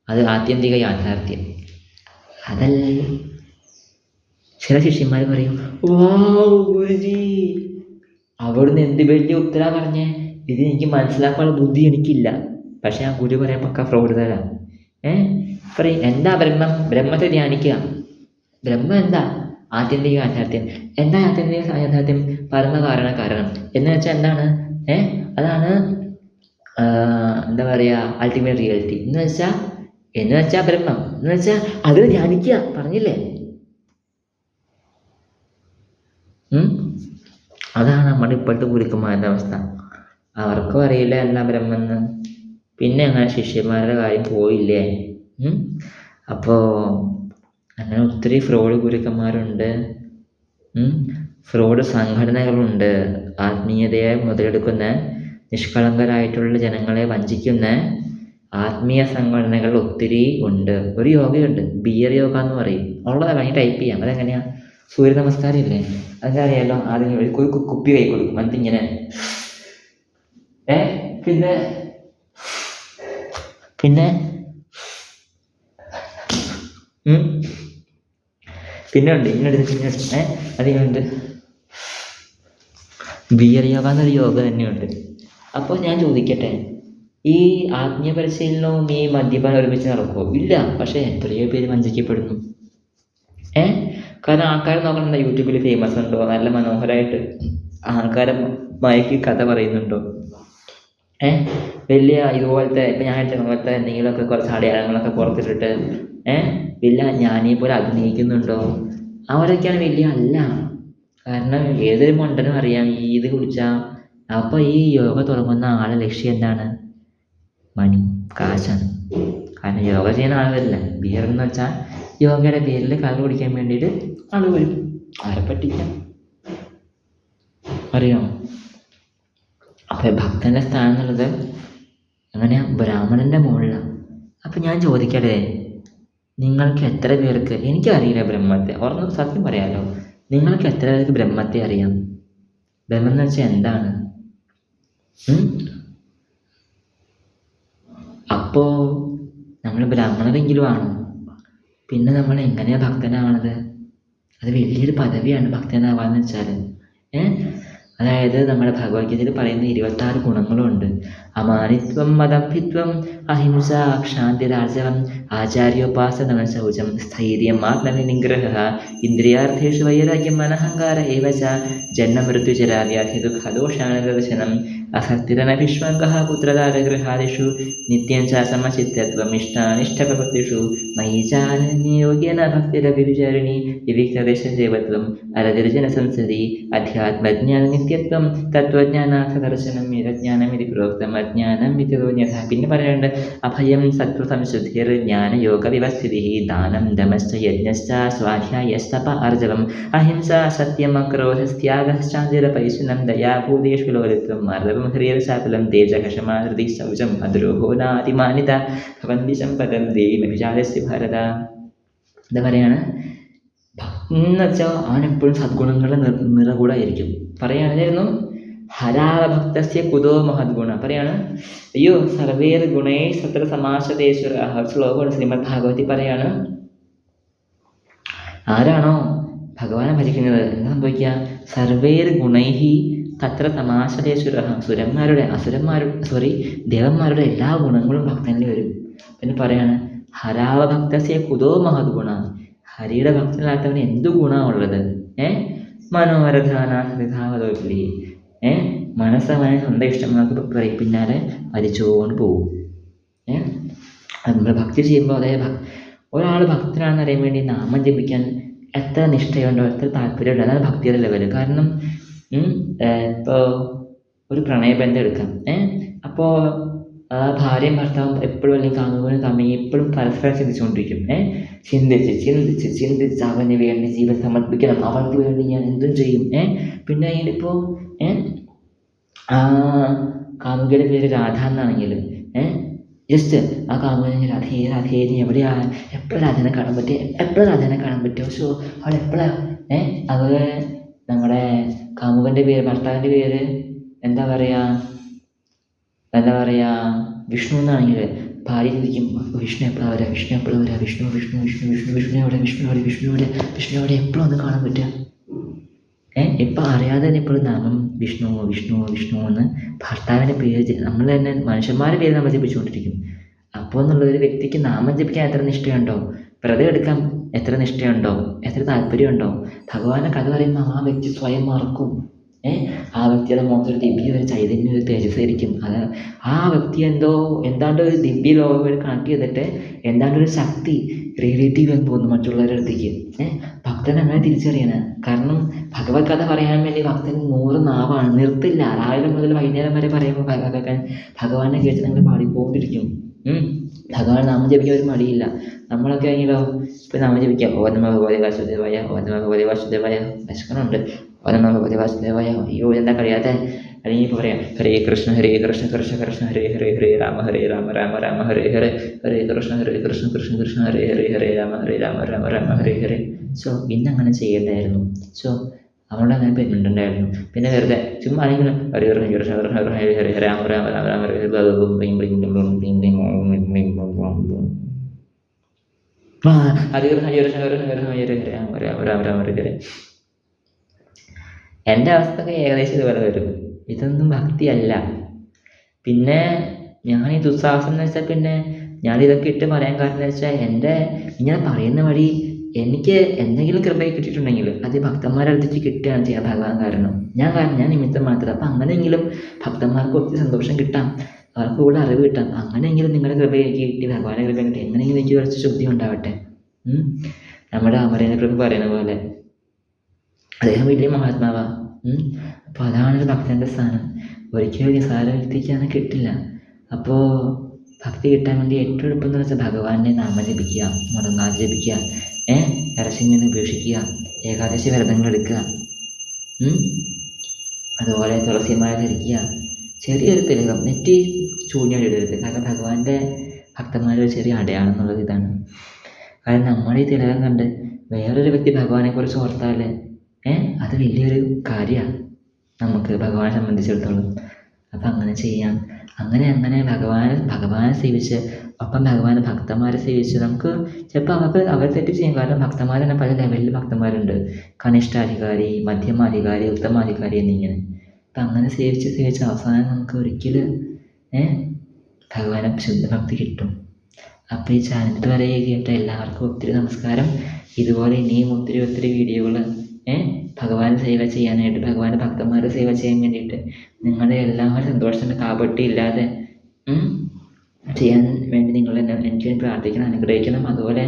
അത് ആത്യന്തിക യാഥാർത്ഥ്യം. അതല്ലേ? ചില ശിഷ്യന്മാർ പറയും, വാവ് ഗുരുജി, അവിടുന്ന് എന്ത് വലിയ ഉത്തരാ പറഞ്ഞേ, ഇത് എനിക്ക് മനസ്സിലാക്കാനുള്ള ബുദ്ധി എനിക്കില്ല. പക്ഷെ ആ ഗുരു പറയാൻ പക്ക ഫ്രോഡ് തരാം. പറയും, എന്താ ബ്രഹ്മം? ബ്രഹ്മത്തെ ധ്യാനിക്കുക. ബ്രഹ്മം എന്താ? ആത്യന്തിക യാഥാർത്ഥ്യം. എന്താ ആത്യന്തിക യാഥാർത്ഥ്യം? പരമകാരണ കാരണം എന്ന് വെച്ചാൽ എന്താണ്? അതാണ് എന്താ പറയുക, അൾട്ടിമേറ്റ് റിയാലിറ്റി എന്ന് വെച്ചാൽ ബ്രഹ്മം എന്ന് വെച്ചാൽ അതിൽ ധ്യാനിക്കുക. പറഞ്ഞില്ലേ? അതാണ് നമ്മുടെ ഇപ്പോഴത്തെ ഗുരുക്കന്മാരുടെ അവസ്ഥ. അവർക്കും അറിയില്ല എല്ലാം ബ്രഹ്മെന്ന്. പിന്നെ അങ്ങനെ ശിഷ്യന്മാരുടെ കാര്യം പോയില്ലേ? അപ്പോൾ അങ്ങനെ ഒത്തിരി ഫ്രോഡ് ഗുരുക്കന്മാരുണ്ട്, ഫ്രോഡ് സംഘടനകളുണ്ട്, ആത്മീയതയെ മുതലെടുക്കുന്ന, നിഷ്കളങ്കരായിട്ടുള്ള ജനങ്ങളെ വഞ്ചിക്കുന്ന ആത്മീയ സംഘടനകൾ ഒത്തിരി ഉണ്ട്. ഒരു യോഗയുണ്ട്, ബിയർ യോഗ എന്ന് പറയും. ഉള്ളതാണ്, ഭയങ്കര ടൈപ്പ് ചെയ്യാം. അതെങ്ങനെയാണ്? സൂര്യ നമസ്കാരം ഇല്ലേ? അതൊക്കെ അറിയാലോ. ആദ്യം ഒരു കുപ്പി കൈ കൊടുക്കും, എന്നിട്ടിങ്ങനെ പിന്നെ പിന്നെ പിന്നെ ഉണ്ട് ഇങ്ങനെടുത്ത് പിന്നെ അതിനുണ്ട് ബിയർ യോഗ എന്നൊരു യോഗ തന്നെയുണ്ട്. അപ്പോൾ ഞാൻ ചോദിക്കട്ടെ, ഈ ആത്മീയ പരിശീലനവും ഈ മദ്യപാനം ഒരുമിച്ച് നടക്കുമോ? ഇല്ല. പക്ഷേ എത്രയോ പേര് വഞ്ചിക്കപ്പെടുന്നു. കാരണം ആൾക്കാർ നോക്കണ്ട, യൂട്യൂബിൽ ഫേമസ് ഉണ്ടോ, നല്ല മനോഹരമായിട്ട് ആൾക്കാരെ മയക്കി കഥ പറയുന്നുണ്ടോ, വലിയ ഇതുപോലത്തെ ഇപ്പം ഞാൻ പോലത്തെ എന്തെങ്കിലുമൊക്കെ കുറച്ച് അടയാളങ്ങളൊക്കെ പുറത്തിട്ടിട്ട് വലിയ ജ്ഞാനിയെ പോലെ അഭിനയിക്കുന്നുണ്ടോ? അവരൊക്കെയാണ് വലിയ അല്ല. കാരണം ഏതൊരു മണ്ടനും അറിയാം ഈ ഇത് കുടിച്ചാൽ. അപ്പോൾ ഈ യോഗ തുടങ്ങുന്ന ആളെ ലക്ഷ്യം എന്താണ്? മണി, കാശാണ്. കാരണം യോഗ ചെയ്യുന്ന ആൾ വരില്ല. ബിയർ എന്ന് വെച്ചാൽ യോഗയുടെ പേരിൽ കള്ള് കുടിക്കാൻ വേണ്ടിയിട്ട് ആൾ വരും. ആരെ പറ്റിക്കാം? അറിയാമോ? അപ്പം ഭക്തൻ്റെ സ്ഥാനം എന്നുള്ളത് അങ്ങനെയാണ്, ബ്രാഹ്മണൻ്റെ മുകളിലാണ്. അപ്പം ഞാൻ ചോദിക്കട്ടെ, നിങ്ങൾക്ക് എത്ര പേർക്ക്, എനിക്കറിയില്ല ബ്രഹ്മത്തെ, ഓർമ്മ സത്യം പറയാമല്ലോ, നിങ്ങൾക്ക് എത്ര പേർക്ക് ബ്രഹ്മത്തെ അറിയാം? ബ്രഹ്മം എന്ന് വെച്ചാൽ എന്താണ്? അപ്പോൾ നമ്മൾ ബ്രാഹ്മണരെങ്കിലും ആണോ? പിന്നെ നമ്മൾ എങ്ങനെയാണ് ഭക്തനാവണത്? അത് വലിയൊരു പദവിയാണ് ഭക്തനാവാന്ന് വെച്ചാൽ. അതായത് നമ്മുടെ ഭഗവത്ഗീതയിൽ പറയുന്ന 26 ഗുണങ്ങളുണ്ട്. അമാനിത്വം, മദഭിത്വം, അഹിംസ, ക്ഷാന്തിരാർജവം, ആചാര്യോപാസനം, ശൗചം, സ്ഥൈര്യം, ആത്മനിഗ്രഹ, ഇന്ദ്രിയാർത്ഥേഷു വൈരാഗ്യം, അനഹങ്കാര ഏവ ച, ജന്മമൃത്യുജരാവ്യാധി ദുഃഖദോഷാനുദർശനം, അസക്തിരനഭിഷ്വംഗഃ പുത്രദാരഗൃഹാദിഷു, നിത്യം ച സമചിത്തത്വം, ഇഷ്ടാനിഷ്ടപ്രവൃത്തിഷു, മയി ചാനന്യയോഗ്യേന ഭക്തിരഭിചാരിണി, വിവിക്തദേശസേവത്വം, അരതിർജനസംസദി, അധ്യാത്മജ്ഞാന നിത്യത്വം, തത്വജ്ഞാനാർത്ഥദർശനം, ഇതജ്ഞാനമിതി പ്രോക്തം, അജ്ഞാനം വിദ്യതോന്യഥ. പിന്നെ പറയുന്നുണ്ട് അഭയം, സത്വസംശുദ്ധിർ, ജ്ഞാനയോഗവിവസ്ഥിതി, ദാനം, ദമശ്ച, യജ്ഞശ്ച, സ്വാധ്യായസ്തപ ആർജവം, അഹിംസ, സത്യം, അക്രോധസ്ത്യാഗഃ, ശാന്തിരപൈശുനം, ദയാഭൂതേഷു ലോലിത്വം, മാർദ്ദവം, ഹ്രിയരസാകുലം, തേജഃ, ക്ഷമാ, ധൃതിഃ, ശൗചം, അദ്രോഹോ, നാതിമാനിത, ഭവന്തി സമ്പദം ദേഹിമഭിചാരസ്യ ഭാരത. എന്താ പറയാണ്? എന്ന് വെച്ചാൽ അവനെപ്പോഴും സദ്ഗുണങ്ങളുടെ നിറകൂടായിരിക്കും. പറയുകയാണെന്നായിരുന്നു ഹരാഭക്തസ്യ കുതോ മഹദ്ഗുണ. പറയാണ് അയ്യോ സർവേർ ഗുണൈ സത്ര സമാശതേശ്വര. ശ്ലോകമാണ് ശ്രീമദ് ഭാഗവതി. പറയാണ് ആരാണോ ഭഗവാനെ ഭജിക്കുന്നത് എന്താ സംഭവിക്കുക? സർവേർ ഗുണൈഹി തത്ര തമാശതേശ്വര. ദേവന്മാരുടെ എല്ലാ ഗുണങ്ങളും ഭക്തനിൽ വരും. പിന്നെ പറയാണ് ഹരാവഭക്തസ്യ കുതോ മഹദ്ഗുണ. ഹരിയുടെ ഭക്തനാത്തവന് എന്തു ഗുണമുള്ളത്? മനോരധാനാധാവതോലി. മനസ്സവനെ സ്വന്തം ഇഷ്ടങ്ങൾക്ക് പറയും പിന്നാലെ വലിച്ചുകൊണ്ട് പോകും. നമ്മൾ ഭക്തി ചെയ്യുമ്പോൾ അതായത് ഒരാൾ ഭക്തനാണെന്ന് അറിയാൻ വേണ്ടി നാമം ജപിക്കാൻ എത്ര നിഷ്ഠയുണ്ടോ, എത്ര താല്പര്യമുണ്ടോ, അതാണ് ഭക്തിയുടെ ലെവൽ. കാരണം ഇപ്പോൾ ഒരു പ്രണയബന്ധം എടുക്കാം. അപ്പോൾ ഭാര്യയും ഭർത്താവും എപ്പോഴും അല്ലെങ്കിൽ കാമുകനും കാമുകി എപ്പോഴും പരസ്പരം ചിന്തിച്ചുകൊണ്ടിരിക്കും. ചിന്തിച്ച് അവന് വേണ്ടി ജീവൻ സമർപ്പിക്കണം, അവർക്ക് വേണ്ടി ഞാൻ എന്തും ചെയ്യും. പിന്നെ അതിലിപ്പോൾ കാമുകിയുടെ പേര് രാധ എന്നാണെങ്കിൽ ജസ്റ്റ് ആ കാമുകൻ രാധേ നീ എവിടെയാ, എപ്പോഴും രാധേനെ കാണാൻ പറ്റുമോ? സോ അവൾ എപ്പോഴാണ് അതുപോലെ നമ്മുടെ കാമുകൻ്റെ പേര്, ഭർത്താവിൻ്റെ പേര് എന്താ പറയുക വിഷ്ണു എന്നാണെങ്കിൽ ഭാര്യ ചിന്തിക്കും വിഷ്ണു എപ്പോഴാണ് വരാം, വിഷ്ണു എവിടെ എപ്പോഴും ഒന്ന് കാണാൻ പറ്റുക. ഇപ്പം അറിയാതെ തന്നെ എപ്പോഴും നാമം വിഷ്ണു എന്ന് ഭർത്താവിൻ്റെ പേര് നമ്മൾ തന്നെ മനുഷ്യന്മാരുടെ പേര് നമ്മൾ ജപിച്ചുകൊണ്ടിരിക്കും. അപ്പോൾ എന്നുള്ള ഒരു വ്യക്തിക്ക് നാമം ജപിക്കാൻ എത്ര നിഷ്ഠയുണ്ടോ, വ്രതം എടുക്കാൻ എത്ര നിഷ്ഠയുണ്ടോ, എത്ര താല്പര്യമുണ്ടോ, ഭഗവാന്റെ കഥ പറയുമ്പോൾ ആ വ്യക്തി സ്വയം മറക്കും. ആ വ്യക്തിയുടെ മുഖത്തൊരു ദിവ്യ ഒരു ചൈതന്യം, ഒരു തേജസ്സായിരിക്കും. അത് ആ വ്യക്തി എന്താണ്ട് ഒരു ദിവ്യ ലോകമായിട്ട് കണക്ട് ചെയ്തിട്ട് എന്താണ്ടൊരു ശക്തി റിലേറ്റീവ് എന്ന് തോന്നുന്നു മറ്റുള്ളവരുടെ അടുത്തേക്ക്. ഭക്തൻ അങ്ങനെ തിരിച്ചറിയണം. കാരണം ഭഗവത് കഥ പറയാൻ വേണ്ടി ഭക്തൻ 100 നാവാണ്, നിർത്തില്ല. രാവിലെ മുതൽ വൈകുന്നേരം വരെ പറയുമ്പോൾ ഭഗവാന്റെ കീർത്തനങ്ങൾ പാടിക്കൊണ്ടിരിക്കും. ഭഗവാൻ നാമം ജപിക്കാൻ ഒരു മടിയില്ല. നമ്മളൊക്കെ ആണെങ്കിലോ ഇപ്പം നാമം ജപിക്കാം, ഓ നമഃ ഭഗവതേ വാസുദേവായ, ഓ നമഃ ഭഗവതേ വാസുദേവായ, വിശക്കണമുണ്ട്, ഓ നമഃ ഭഗവതേ വാസുദേവായ, അയ്യോ എന്താ കഴിയാതെ. അല്ലെങ്കിൽ ഇപ്പോൾ പറയാം ഹരേ കൃഷ്ണ കൃഷ്ണ ഹരേ ഹരേ ഹരേ രാമ രാമ രാമ ഹരേ ഹരേ, ഹരേ കൃഷ്ണ കൃഷ്ണ കൃഷ്ണ ഹരേ ഹരേ രാമ രാമ ഹരേ ഹരേ. സോ ഇന്നങ്ങനെ ചെയ്യേണ്ടായിരുന്നു. സോ അവനോട് അങ്ങനെ പെരുണ്ടായിരുന്നു. പിന്നെ വെറുതെ ചുമ്മാ ആണെങ്കിലും ഹരേ കൃഷ്ണ ഹരേ ഹരേ രാമ രാമ രാമ ഹരേ ഹരേ എൻ്റെ അവസ്ഥയൊക്കെ ഏകദേശം ഇതുപോലെ വരും. ഇതൊന്നും ഭക്തിയല്ല. പിന്നെ ഞാൻ ഈ ദുസ്സാഹസം എന്ന് വെച്ചാൽ പിന്നെ ഞാനിതൊക്കെ ഇട്ട് പറയാൻ കാരണം എന്ന് വെച്ചാൽ എൻ്റെ ഇങ്ങനെ പറയുന്ന വഴി എനിക്ക് എന്തെങ്കിലും കൃപ കിട്ടിയിട്ടുണ്ടെങ്കിൽ അത് ഭക്തന്മാരുടെ അടുത്തേക്ക് കിട്ടുകയാണ് ചെയ്യാൻ ഭഗവാൻ കാരണം. ഞാൻ നിമിത്തം മാത്രം. അപ്പം അങ്ങനെയെങ്കിലും ഭക്തന്മാർക്ക് ഒത്തിരി സന്തോഷം കിട്ടാം, അവർക്ക് കൂടെ അറിവ് കിട്ടാം. അങ്ങനെയെങ്കിലും നിങ്ങളുടെ കൃപ എനിക്ക് കിട്ടി, ഭഗവാന്റെ കൃപ കിട്ടി, എങ്ങനെയെങ്കിലും എനിക്ക് കുറച്ച് ശുദ്ധി ഉണ്ടാവട്ടെ. നമ്മുടെ അമരേന്ദ്ര പ്രഭു പറയുന്ന പോലെ അദ്ദേഹം വലിയ മഹാത്മാവാണ്. അപ്പോൾ അതാണൊരു ഭക്തൻ്റെ സ്ഥാനം. ഒരിക്കലും നിസാര വ്യക്തിക്ക് അങ്ങനെ കിട്ടില്ല. അപ്പോൾ ഭക്തി കിട്ടാൻ വേണ്ടി ഏറ്റവും എളുപ്പം എന്ന് വെച്ചാൽ ഭഗവാന്റെ നാമം ജപിക്കുക, മുടങ്ങാതെ ജപിക്കുക, ഇറച്ചിമീൻ ഉപേക്ഷിക്കുക, ഏകാദശി വ്രതങ്ങൾ എടുക്കുക, അതുപോലെ തുളസിമാല ധരിക്കുക, ചെറിയൊരു തിലകം നെറ്റി ചൂഞ്ഞിടരുത്. കാരണം ഭഗവാന്റെ ഭക്തന്മാരുടെ ചെറിയ അടയാളം എന്നുള്ളത് ഇതാണ്. കാരണം നമ്മുടെ ഈ തിലകം കണ്ട് വേറൊരു വ്യക്തി ഭഗവാനെക്കുറിച്ച് ഓർത്താൽ അത് വലിയൊരു കാര്യമാണ് നമുക്ക് ഭഗവാനെ സംബന്ധിച്ചിടത്തോളം. അപ്പം അങ്ങനെ ചെയ്യാം. അങ്ങനെ ഭഗവാനെ സേവിച്ച് ഒപ്പം ഭഗവാനെ ഭക്തന്മാരെ സേവിച്ച് നമുക്ക് ചിലപ്പോൾ അവർ തെറ്റ് ചെയ്യും. കാരണം ഭക്തന്മാർ തന്നെ പല ലെവലിൽ ഭക്തന്മാരുണ്ട്. കനിഷ്ഠാധികാരി, മധ്യമാധികാരി, ഉത്തമാധികാരി എന്നിങ്ങനെ. അപ്പം അങ്ങനെ സേവിച്ച് അവസാനം നമുക്ക് ഒരിക്കലും ഭഗവാനെ ശുദ്ധഭക്തി കിട്ടും. അപ്പോൾ ഈ ചാനൽ വരെ കേട്ട എല്ലാവർക്കും ഒത്തിരി നമസ്കാരം. ഇതുപോലെ ഇനിയും ഒത്തിരി വീഡിയോകൾ ഭഗവാൻ സേവ ചെയ്യാനായിട്ട്, ഭഗവാന്റെ ഭക്തന്മാരെ സേവ ചെയ്യാൻ വേണ്ടിയിട്ട് നിങ്ങളുടെ എല്ലാവരും സന്തോഷത്തിൻ്റെ കാപട്യം ഇല്ലാതെ ചെയ്യാൻ വേണ്ടി നിങ്ങൾ എനിക്ക് വേണ്ടി പ്രാർത്ഥിക്കണം, അനുഗ്രഹിക്കണം. അതുപോലെ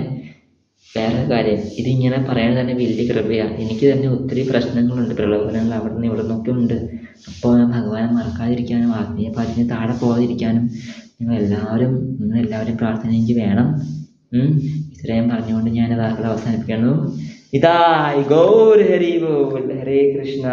വേറെ കാര്യം, ഇതിങ്ങനെ പറയാൻ തന്നെ വലിയ കൃപയാണ്. എനിക്ക് തന്നെ ഒത്തിരി പ്രശ്നങ്ങളുണ്ട്, പ്രലോഭനങ്ങൾ അവിടെ നിന്ന് ഇവിടെ നിന്നൊക്കെ ഉണ്ട്. അപ്പോൾ ഭഗവാനെ മറക്കാതിരിക്കാനും ആത്മീയ പാചകം താഴെ പോകാതിരിക്കാനും നിങ്ങളെല്ലാവരും പ്രാർത്ഥന എനിക്ക് വേണം. ഇത്രയും പറഞ്ഞുകൊണ്ട് ഞാൻ വാക്കുകൾ അവസാനിപ്പിക്കുന്നു. ഇതാ ഗൗർ ഹരി ബോൽ, ഹരേ കൃഷ്ണ.